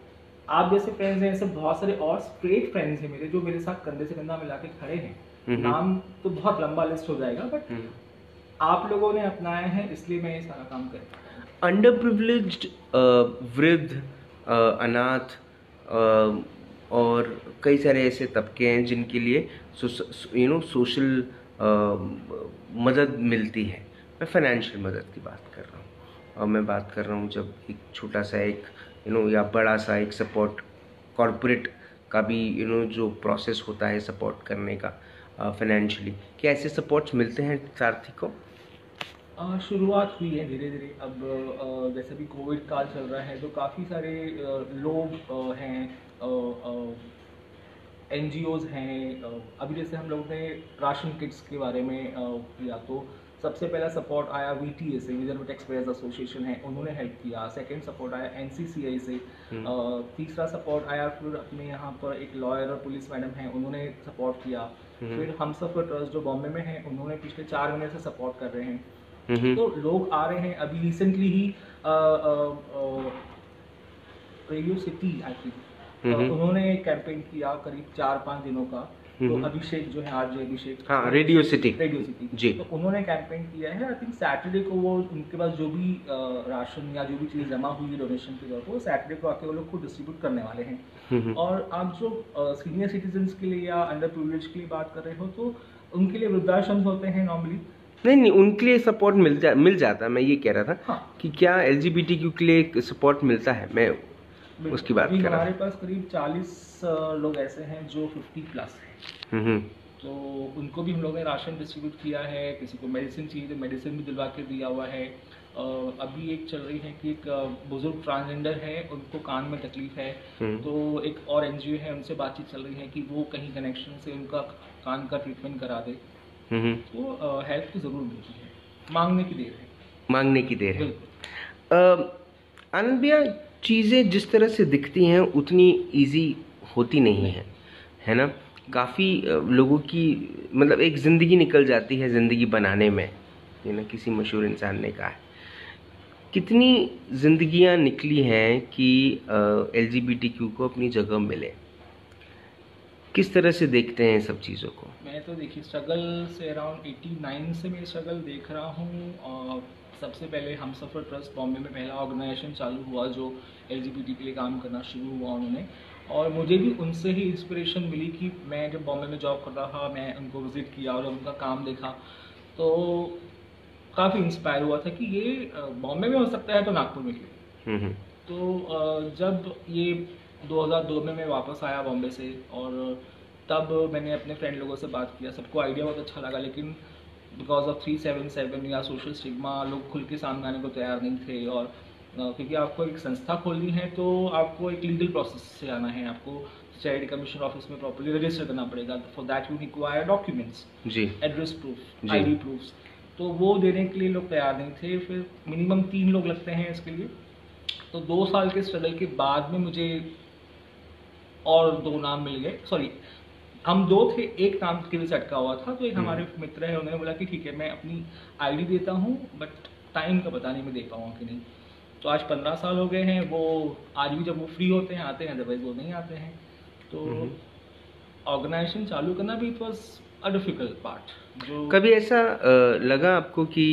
Speaker 2: आप जैसे फ्रेंड्स हैं, ऐसे बहुत सारे और स्ट्रेट फ्रेंड्स हैं मेरे जो मेरे साथ कंधे से कंधा मिला के खड़े हैं। नाम तो बहुत लंबा लिस्ट हो जाएगा, बट आप लोगों ने अपनाया है, इसलिए मैं ये सारा काम कर रहा हूँ।
Speaker 1: अंडर प्रिविलेज्ड, वृद्ध, अनाथ, और कई सारे ऐसे तबके हैं जिनके लिए सोशल मदद मिलती है। मैं फाइनेंशियल मदद की बात कर रहा हूँ, और मैं बात कर रहा हूँ जब एक छोटा सा एक या बड़ा सा एक सपोर्ट, कॉरपोरेट का भी जो प्रोसेस होता है सपोर्ट करने का फाइनेंशियली, क्या ऐसे सपोर्ट्स मिलते हैं सारथी को?
Speaker 2: शुरुआत हुई है धीरे धीरे। अब जैसे भी कोविड काल चल रहा है, तो काफ़ी सारे लोग हैं, NGOs हैं। अभी जैसे हम लोगों ने राशन किट्स के बारे में किया, तो सबसे पहला सपोर्ट आया VTA से, विजन टैक्स पेयर्स एसोसिएशन है, उन्होंने हेल्प किया। सेकंड सपोर्ट आया NCCI से। तीसरा सपोर्ट आया फिर अपने यहाँ पर एक लॉयर और पुलिस मैडम हैं, उन्होंने सपोर्ट किया। फिर हम सफ़र ट्रस्ट जो बॉम्बे में है, उन्होंने पिछले 4 महीने से सपोर्ट कर रहे हैं। तो लोग आ रहे हैं। अभी recently he radio city I think उन्होंने कैंपेन किया करीब 4-5 दिनों का। तो अभिषेक जो है, RJ अभिषेक,
Speaker 1: हाँ, रेडियो सिटी
Speaker 2: जी, तो उन्होंने कैंपेन किया है। आई थिंक सैटरडे को वो, उनके पास जो भी राशन या जो भी चीज़ जमा हुई डोनेशन के तौर पर, वो सैटरडे को आके वो लोग खुद डिस्ट्रीब्यूट करने वाले हैं। और आप जो सीनियर सिटीजन्स के लिए या अंडर प्रिविलेज के लिए बात कर रहे हो, तो उनके लिए वृद्धाश्रम होते हैं नॉर्मली।
Speaker 1: नहीं, उनके लिए सपोर्ट मिल जाता है। मैं ये कह रहा था, हाँ, कि क्या LGBTQ के लिए सपोर्ट मिलता है, मैं उसकी बात कर रहा हूँ।
Speaker 2: हमारे पास करीब 40 लोग ऐसे हैं जो 50+ हैं। तो उनको भी हम लोगों ने राशन डिस्ट्रीब्यूट किया है। किसी को मेडिसिन चाहिए तो मेडिसिन भी दिलवा के दिया हुआ है। अभी एक चल रही है कि एक बुजुर्ग ट्रांसजेंडर है, उनको कान में तकलीफ है, तो एक और NGO है, उनसे बातचीत चल रही है कि वो कहीं कनेक्शन से उनका कान का ट्रीटमेंट करा दे। तो हेल्प तो ज़रूर मिलती है, मांगने की देर है।
Speaker 1: मांगने की देर है। आनंद भैया, चीज़ें जिस तरह से दिखती हैं उतनी इजी होती नहीं है ना? काफ़ी लोगों की, मतलब एक ज़िंदगी निकल जाती है ज़िंदगी बनाने में, ये ना किसी मशहूर इंसान ने कहा है। कितनी ज़िंदगियां निकली हैं कि LGBTQ को अपनी जगह मिले? किस तरह से देखते हैं सब चीज़ों को?
Speaker 2: मैं तो देखिए, स्ट्रगल से अराउंड 89 से मैं स्ट्रगल देख रहा हूँ। और सबसे पहले हम सफ़र ट्रस्ट बॉम्बे में पहला ऑर्गेनाइजेशन चालू हुआ जो LGBT के लिए काम करना शुरू हुआ उन्होंने, और मुझे भी उनसे ही इंस्पिरेशन मिली कि मैं जब बॉम्बे में जॉब कर रहा था, मैं उनको विज़िट किया और उनका काम देखा, तो काफ़ी इंस्पायर हुआ था कि ये बॉम्बे में हो सकता है तो नागपुर में क्यों। तो जब ये 2002 में मैं वापस आया बॉम्बे से, और तब मैंने अपने फ्रेंड लोगों से बात किया, सबको आइडिया बहुत अच्छा लगा, लेकिन बिकॉज ऑफ 377 या सोशल स्टिग्मा लोग खुल के सामने आने को तैयार नहीं थे। और क्योंकि आपको एक संस्था खोलनी है तो आपको एक लीगल प्रोसेस से आना है, आपको चाइल्ड कमीशन ऑफिस में प्रॉपर्ली रजिस्टर करना पड़ेगा। For that you require documents, जी, एड्रेस प्रूफ, ID प्रूफ्स, तो वो देने के लिए लोग तैयार नहीं थे। फिर मिनिमम 3 लोग लगते हैं इसके लिए। तो 2 साल के स्ट्रगल के बाद में मुझे और 2 नाम मिल गए। सॉरी, हम 2 थे, एक नाम के लिए अटका हुआ था। तो एक हमारे मित्र है, उन्होंने बोला कि ठीक है, मैं अपनी ID देता हूँ, बट टाइम का पता नहीं मैं दे पाऊँगा कि नहीं। तो आज 15 साल हो गए हैं। वो आज भी जब वो फ्री होते हैं आते हैं, अदरवाइज वो नहीं आते हैं। तो ऑर्गेनाइजेशन चालू करना भी it was a difficult part. जो
Speaker 1: कभी ऐसा लगा आपको कि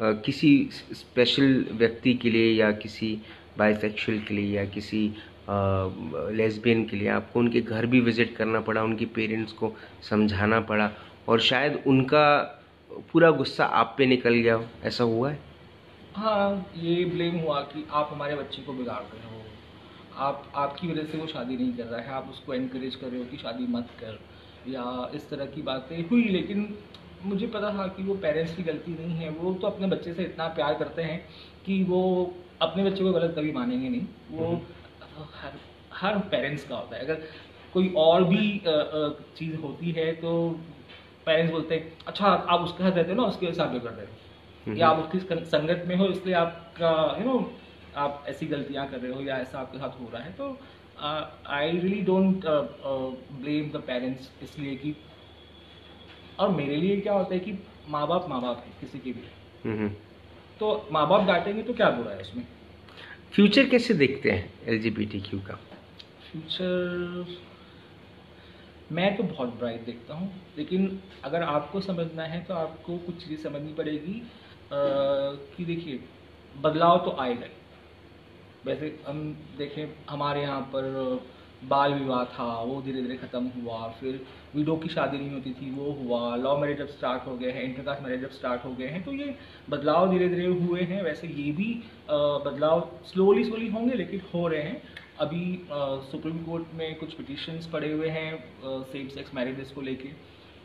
Speaker 1: किसी स्पेशल व्यक्ति के लिए या किसी बाइसेक्सुअल के लिए या किसी लेस्बियन के लिए आपको उनके घर भी विज़िट करना पड़ा, उनके पेरेंट्स को समझाना पड़ा, और शायद उनका पूरा गुस्सा आप पे निकल गया हो, ऐसा हुआ है?
Speaker 2: हाँ, ये ब्लेम हुआ कि आप हमारे बच्चे को बिगाड़ रहे हो, आपकी वजह से वो शादी नहीं कर रहा है, आप उसको एनकरेज कर रहे हो कि शादी मत कर, या इस तरह की बातें हुई। लेकिन मुझे पता था कि वो पेरेंट्स की गलती नहीं है। वो तो अपने बच्चे से इतना प्यार करते हैं कि वो अपने बच्चे को गलत कभी मानेंगे नहीं। वो हर पेरेंट्स का होता है। अगर कोई और भी चीज़ होती है तो पेरेंट्स बोलते हैं अच्छा आप उसके साथ रहते हो ना, उसके हिसाब से कर रहे हो, या आप उसकी संगत में हो इसलिए आपका आप ऐसी गलतियाँ कर रहे हो या ऐसा आपके साथ हो रहा है। तो I really don't blame the parents, इसलिए कि और मेरे लिए क्या होता है कि माँ बाप है किसी के भी, तो माँ बाप डांटेंगे तो क्या बुरा है उसमें।
Speaker 1: फ्यूचर कैसे देखते हैं LGBTQ का?
Speaker 2: फ्यूचर मैं तो बहुत ब्राइट देखता हूँ, लेकिन अगर आपको समझना है तो आपको कुछ चीज़ें समझनी पड़ेगी कि देखिए बदलाव तो आएगा ही। वैसे हम देखें हमारे यहाँ पर बाल विवाह था, वो धीरे धीरे ख़त्म हुआ, फिर विडो की शादी नहीं होती थी वो हुआ, लव मैरिज अब स्टार्ट हो गए हैं, इंटरकास्ट मैरिज अब स्टार्ट हो गए हैं, तो ये बदलाव धीरे धीरे हुए हैं। वैसे ये भी बदलाव स्लोली होंगे, लेकिन हो रहे हैं। अभी सुप्रीम कोर्ट में कुछ पिटिशंस पड़े हुए हैं सेम सेक्स मैरिजेस को लेके,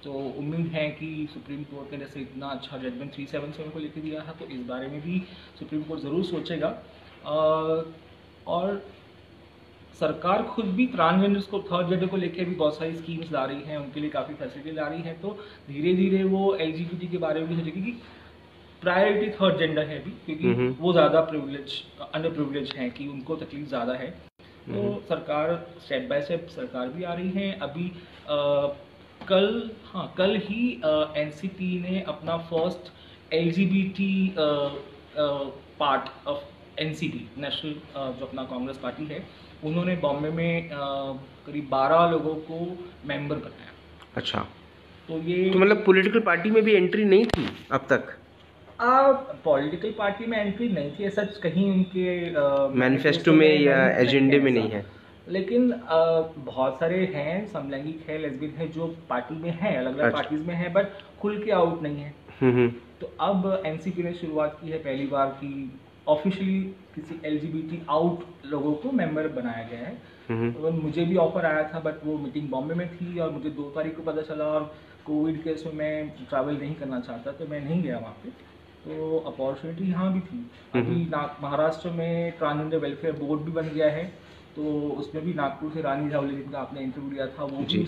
Speaker 2: तो उम्मीद है कि सुप्रीम कोर्ट ने जैसे इतना अच्छा जजमेंट 377 को लेके दिया था, तो इस बारे में भी सुप्रीम कोर्ट ज़रूर सोचेगा। और सरकार खुद भी ट्रांसजेंडर्स को, थर्ड जेंडर को लेकर भी बहुत सारी स्कीम्स ला रही हैं, उनके लिए काफ़ी फैसिलिटी ला रही है, तो धीरे धीरे वो LGBT के बारे में भी सोचेगी कि प्रायोरिटी थर्ड जेंडर है भी, क्योंकि वो ज़्यादा अंडर प्रिविलेज हैं कि उनको तकलीफ ज़्यादा है। तो सरकार स्टेप बाय स्टेप सरकार भी आ रही है। अभी कल ही NCP ने अपना first LGBT part of NCP national जो अपना कांग्रेस पार्टी है, उन्होंने बॉम्बे में करीब 12 लोगों को मेंबर बनाया।
Speaker 1: अच्छा,
Speaker 2: तो ये
Speaker 1: तो मतलब पॉलिटिकल पार्टी में भी एंट्री नहीं थी अब तक?
Speaker 2: पॉलिटिकल पार्टी में एंट्री नहीं थी, ऐसा कहीं उनके
Speaker 1: मैनिफेस्टो में या एजेंडे में नहीं है,
Speaker 2: लेकिन बहुत सारे हैं, समलैंगिक है, लेस्बियन है, जो पार्टी में हैं, अलग अलग पार्टीज में है, बट खुल के आउट नहीं है। तो अब NCP ने शुरुआत की है पहली बार की ऑफिशियली किसी LGBT आउट लोगों को मेंबर बनाया गया है। तो मुझे भी ऑफर आया था, बट वो मीटिंग बॉम्बे में थी और मुझे 2 तारीख को पता चला, और कोविड केस में मैं ट्रैवल नहीं करना चाहता, तो मैं नहीं गया वहाँ पे। तो अपॉर्चुनिटी यहाँ भी थी। अभी महाराष्ट्र में ट्रांसजेंडर वेलफेयर बोर्ड भी बन गया है, तो उसमें भी नागपुर से रानी झावले जिनका आपने इंटरव्यू लिया था, वो भी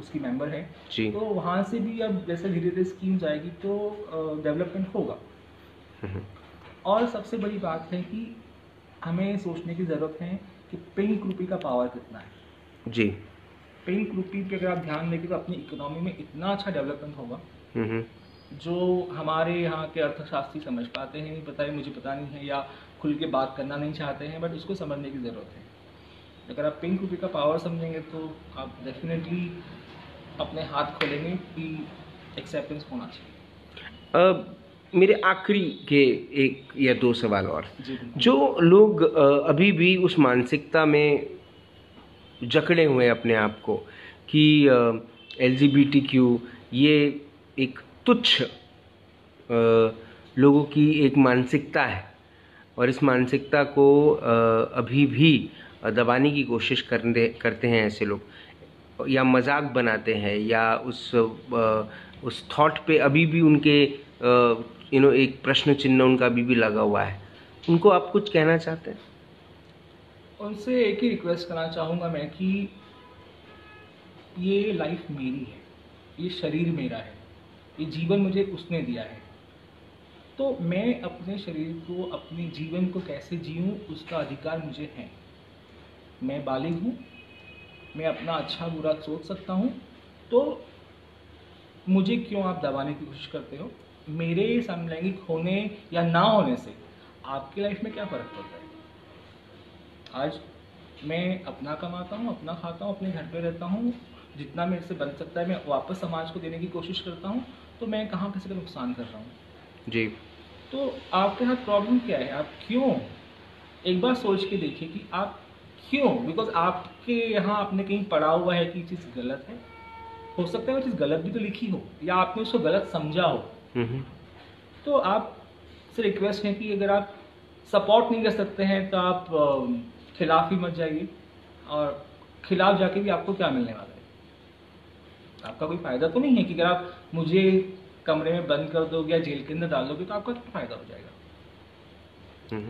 Speaker 2: उसकी मेंबर है। तो वहाँ से भी अब जैसे धीरे धीरे स्कीम्स आएगी तो डेवलपमेंट होगा। और सबसे बड़ी बात है कि हमें सोचने की ज़रूरत है कि पिंक रूपी का पावर कितना है
Speaker 1: जी।
Speaker 2: पिंक रूपी पे अगर आप ध्यान देंगे तो अपनी इकोनॉमी में इतना अच्छा डेवलपमेंट होगा जो हमारे यहाँ के अर्थशास्त्री समझ पाते हैं नहीं, पता है मुझे पता नहीं है, या खुल के बात करना नहीं चाहते हैं, बट उसको समझने की ज़रूरत है। अगर आप पिंक रूपी का पावर समझेंगे तो आप डेफिनेटली अपने हाथ खोलेंगे कि एक्सेप्टेंस होना चाहिए।
Speaker 1: मेरे आखिरी के 1 या 2 सवाल और। जो लोग अभी भी उस मानसिकता में जकड़े हुए हैं अपने आप को कि LGBTQ ये एक तुच्छ लोगों की एक मानसिकता है, और इस मानसिकता को अभी भी दबाने की कोशिश करते हैं ऐसे लोग, या मजाक बनाते हैं, या उस थॉट पे अभी भी उनके एक प्रश्न चिन्ह उनका अभी भी लगा हुआ है, उनको आप कुछ कहना चाहते हैं?
Speaker 2: उनसे एक ही रिक्वेस्ट करना चाहूँगा मैं कि ये लाइफ मेरी है, ये शरीर मेरा है, ये जीवन मुझे उसने दिया है, तो मैं अपने शरीर को, अपने जीवन को कैसे जीऊँ उसका अधिकार मुझे है। मैं बालिग हूँ, मैं अपना अच्छा बुरा सोच सकता हूँ, तो मुझे क्यों आप दबाने की कोशिश करते हो? मेरे समलैंगिक होने या ना होने से आपकी लाइफ में क्या फ़र्क पड़ता है? आज मैं अपना कमाता हूँ, अपना खाता हूँ, अपने घर पे रहता हूँ, जितना मेरे से बन सकता है मैं वापस समाज को देने की कोशिश करता हूँ, तो मैं कहाँ किसी का नुकसान कर रहा हूँ
Speaker 1: जी।
Speaker 2: तो आपके साथ प्रॉब्लम क्या है? आप क्यों? एक बार सोच के देखिए कि आप क्यों? बिकॉज आपके यहाँ आपने कहीं पढ़ा हुआ है कि चीज़ गलत है, हो सकता है वो चीज़ गलत भी तो लिखी हो, या आपने उसको गलत समझा हो। तो आप से रिक्वेस्ट है कि अगर आप सपोर्ट नहीं कर सकते हैं तो आप खिलाफ ही मत जाइए, और खिलाफ जाके भी आपको क्या मिलने वाला है? आपका कोई फ़ायदा तो नहीं है कि अगर आप मुझे कमरे में बंद कर दोगे या जेल के अंदर डाल दोगे तो आपका क्या फ़ायदा हो जाएगा?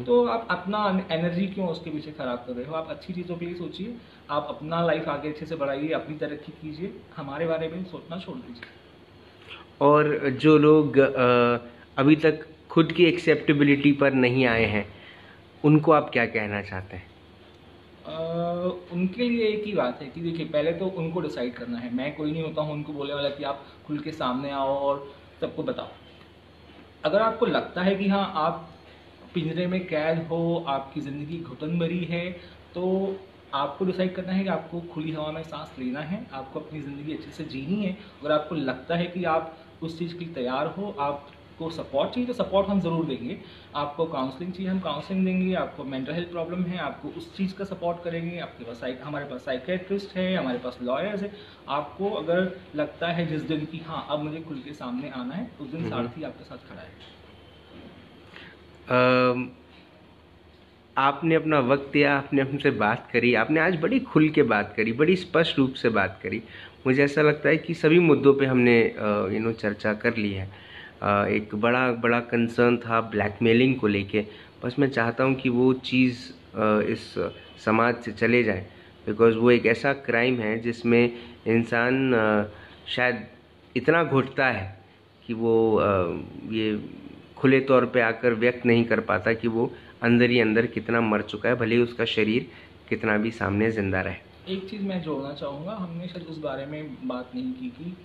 Speaker 2: तो आप अपना एनर्जी क्यों उसके पीछे ख़राब कर रहे हो? आप अच्छी चीज़ों पे ही सोचिए, आप अपना लाइफ आगे अच्छे से बढ़ाइए, अपनी तरक्की कीजिए, हमारे बारे में सोचना छोड़ दीजिए।
Speaker 1: और जो लोग अभी तक खुद की एक्सेप्टेबिलिटी पर नहीं आए हैं, उनको आप क्या कहना चाहते हैं?
Speaker 2: उनके लिए एक ही बात है कि देखिए, पहले तो उनको डिसाइड करना है। मैं कोई नहीं होता हूँ उनको बोलने वाला कि आप खुल के सामने आओ और सबको बताओ। अगर आपको लगता है कि हाँ, आप पिंजरे में कैद हो, आपकी ज़िंदगी घुटन भरी है, तो आपको डिसाइड करना है कि आपको खुली हवा में सांस लेना है, आपको अपनी ज़िंदगी अच्छे से जीनी है। अगर आपको लगता है कि आप उस चीज़ के लिए तैयार हो, आपको सपोर्ट चाहिए तो सपोर्ट हम ज़रूर देंगे। आपको काउंसलिंग चाहिए, हम काउंसलिंग देंगे। आपको मेंटल हेल्थ प्रॉब्लम है, आपको उस चीज़ का सपोर्ट करेंगे। आपके पास हमारे पास साइकियाट्रिस्ट है, हमारे पास लॉयर्स है। आपको अगर लगता है जिस दिन कि हाँ, अब मुझे खुल के सामने आना है, उस दिन सारथी आपके साथ खड़ा है।
Speaker 1: आपने अपना वक्त दिया, आपने हमसे बात करी, आपने आज बड़ी खुल के बात करी, बड़ी स्पष्ट रूप से बात करी। मुझे ऐसा लगता है कि सभी मुद्दों पे हमने चर्चा कर ली है। एक बड़ा कंसर्न था ब्लैकमेलिंग को लेके। बस मैं चाहता हूँ कि वो चीज़ इस समाज से चले जाए, बिकॉज़ वो एक ऐसा क्राइम है जिसमें इंसान शायद इतना घुटता है कि वो ये खुले तौर पे आकर व्यक्त नहीं कर पाता कि वो अंदर ही अंदर कितना मर चुका है, भले ही उसका शरीर कितना भी सामने जिंदा रहे।
Speaker 2: एक चीज़ मैं जोड़ना चाहूँगा, हमने शायद उस बारे में बात नहीं की कि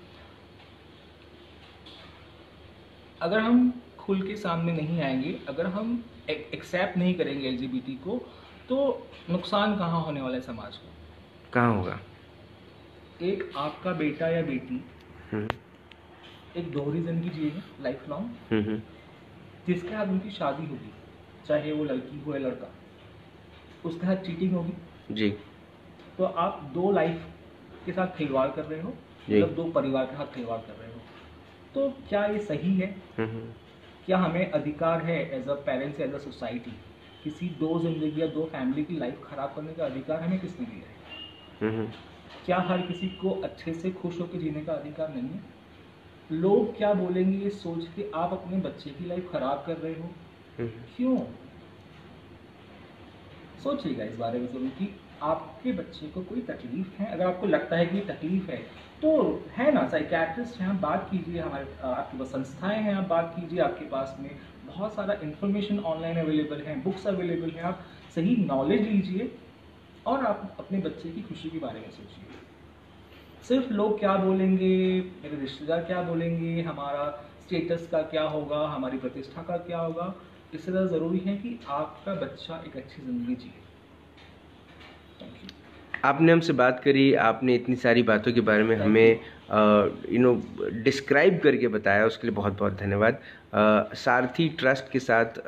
Speaker 2: अगर हम खुल के सामने नहीं आएंगे, अगर हम एक्सेप्ट नहीं करेंगे LGBT को, तो नुकसान कहाँ होने वाला है समाज को?
Speaker 1: कहाँ होगा? एक
Speaker 2: आपका बेटा या बेटी एक दोहरी जिंदगी जिएगा लाइफ लॉन्ग, जिसके साथ उनकी शादी होगी, चाहे वो लड़की हो या लड़का, उसके साथ चीटिंग होगी जी। तो आप दो लाइफ के साथ खिलवाड़ कर रहे हो, मतलब दो परिवार के साथ खिलवाड़ कर रहे हो। तो क्या ये सही है? क्या हमें अधिकार है as a parents, as a society, किसी दो जिंदगी या दो फैमिली की लाइफ खराब करने का अधिकार हमें किसने दिया है? क्या हर किसी को अच्छे से खुश होकर जीने का अधिकार नहीं है? लोग क्या बोलेंगे ये सोच के आप अपने बच्चे की लाइफ खराब कर रहे हो, क्यों? सोचिएगा इस बारे में जरूर कि आपके बच्चे को कोई तकलीफ है। अगर आपको लगता है कि तकलीफ है तो है ना, साइकियाट्रिस्ट हैं, आप बात कीजिए, हमारे आपके पास संस्थाएं हैं, आप बात कीजिए। आपके पास में बहुत सारा इन्फॉर्मेशन ऑनलाइन अवेलेबल है, बुक्स अवेलेबल हैं, आप सही नॉलेज लीजिए और आप अपने बच्चे की खुशी के बारे में सोचिए। सिर्फ लोग क्या बोलेंगे, मेरे रिश्तेदार क्या बोलेंगे, हमारा स्टेटस का क्या होगा, हमारी प्रतिष्ठा का क्या होगा, इससे ज़्यादा ज़रूरी है कि आपका बच्चा एक अच्छी ज़िंदगी जिए। Thank you.
Speaker 1: आपने हमसे बात करी, आपने इतनी सारी बातों के बारे में हमें डिस्क्राइब करके बताया, उसके लिए बहुत बहुत धन्यवाद। सारथी ट्रस्ट के साथ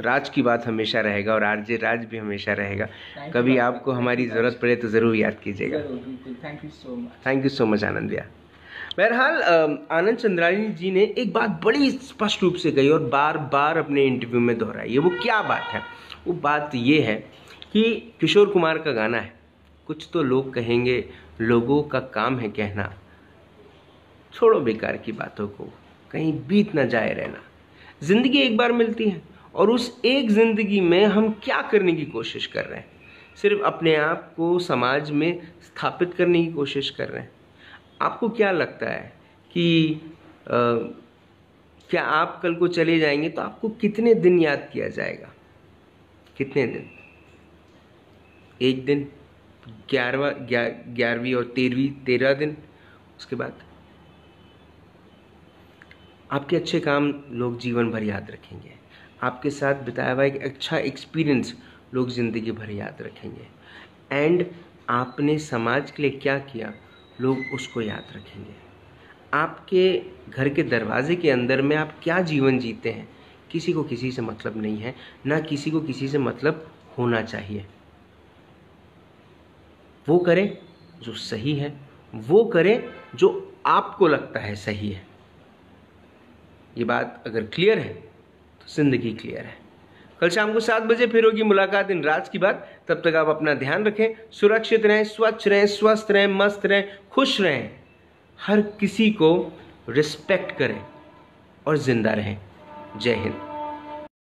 Speaker 1: राज की बात हमेशा रहेगा और आरजे राज भी हमेशा रहेगा। कभी आपको हमारी ज़रूरत पड़े तो ज़रूर याद कीजिएगा।
Speaker 2: Thank you so much.
Speaker 1: Thank you so much Anand भैया। बहरहाल आनंद चंद्रानी जी ने एक बात बड़ी स्पष्ट रूप से कही और बार बार अपने इंटरव्यू में दोहराई। वो क्या बात है? वो बात ये है कि किशोर कुमार का गाना है, कुछ तो लोग कहेंगे, लोगों का काम है कहना, छोड़ो बेकार की बातों को, कहीं बीत ना जाए रहना। जिंदगी एक बार मिलती है और उस एक जिंदगी में हम क्या करने की कोशिश कर रहे हैं? सिर्फ अपने आप को समाज में स्थापित करने की कोशिश कर रहे हैं। आपको क्या लगता है कि क्या आप कल को चले जाएंगे तो आपको कितने दिन याद किया जाएगा? कितने दिन? एक दिन, 11वीं और 13 दिन, उसके बाद आपके अच्छे काम लोग जीवन भर याद रखेंगे। आपके साथ बिताया हुआ एक अच्छा एक्सपीरियंस लोग ज़िंदगी भर याद रखेंगे। एंड आपने समाज के लिए क्या किया, लोग उसको याद रखेंगे। आपके घर के दरवाजे के अंदर में आप क्या जीवन जीते हैं, किसी को किसी से मतलब नहीं है, ना किसी को किसी से मतलब होना चाहिए। वो करें जो सही है, वो करें जो आपको लगता है सही है। ये बात अगर क्लियर है तो जिंदगी क्लियर है। कल शाम को 7 बजे फिर होगी मुलाकात इन राज की बात। तब तक आप अपना ध्यान रखें, सुरक्षित रहें, स्वच्छ रहें, स्वस्थ रहें, मस्त रहें, खुश रहें, हर किसी को रिस्पेक्ट करें और जिंदा रहें। जय हिंद।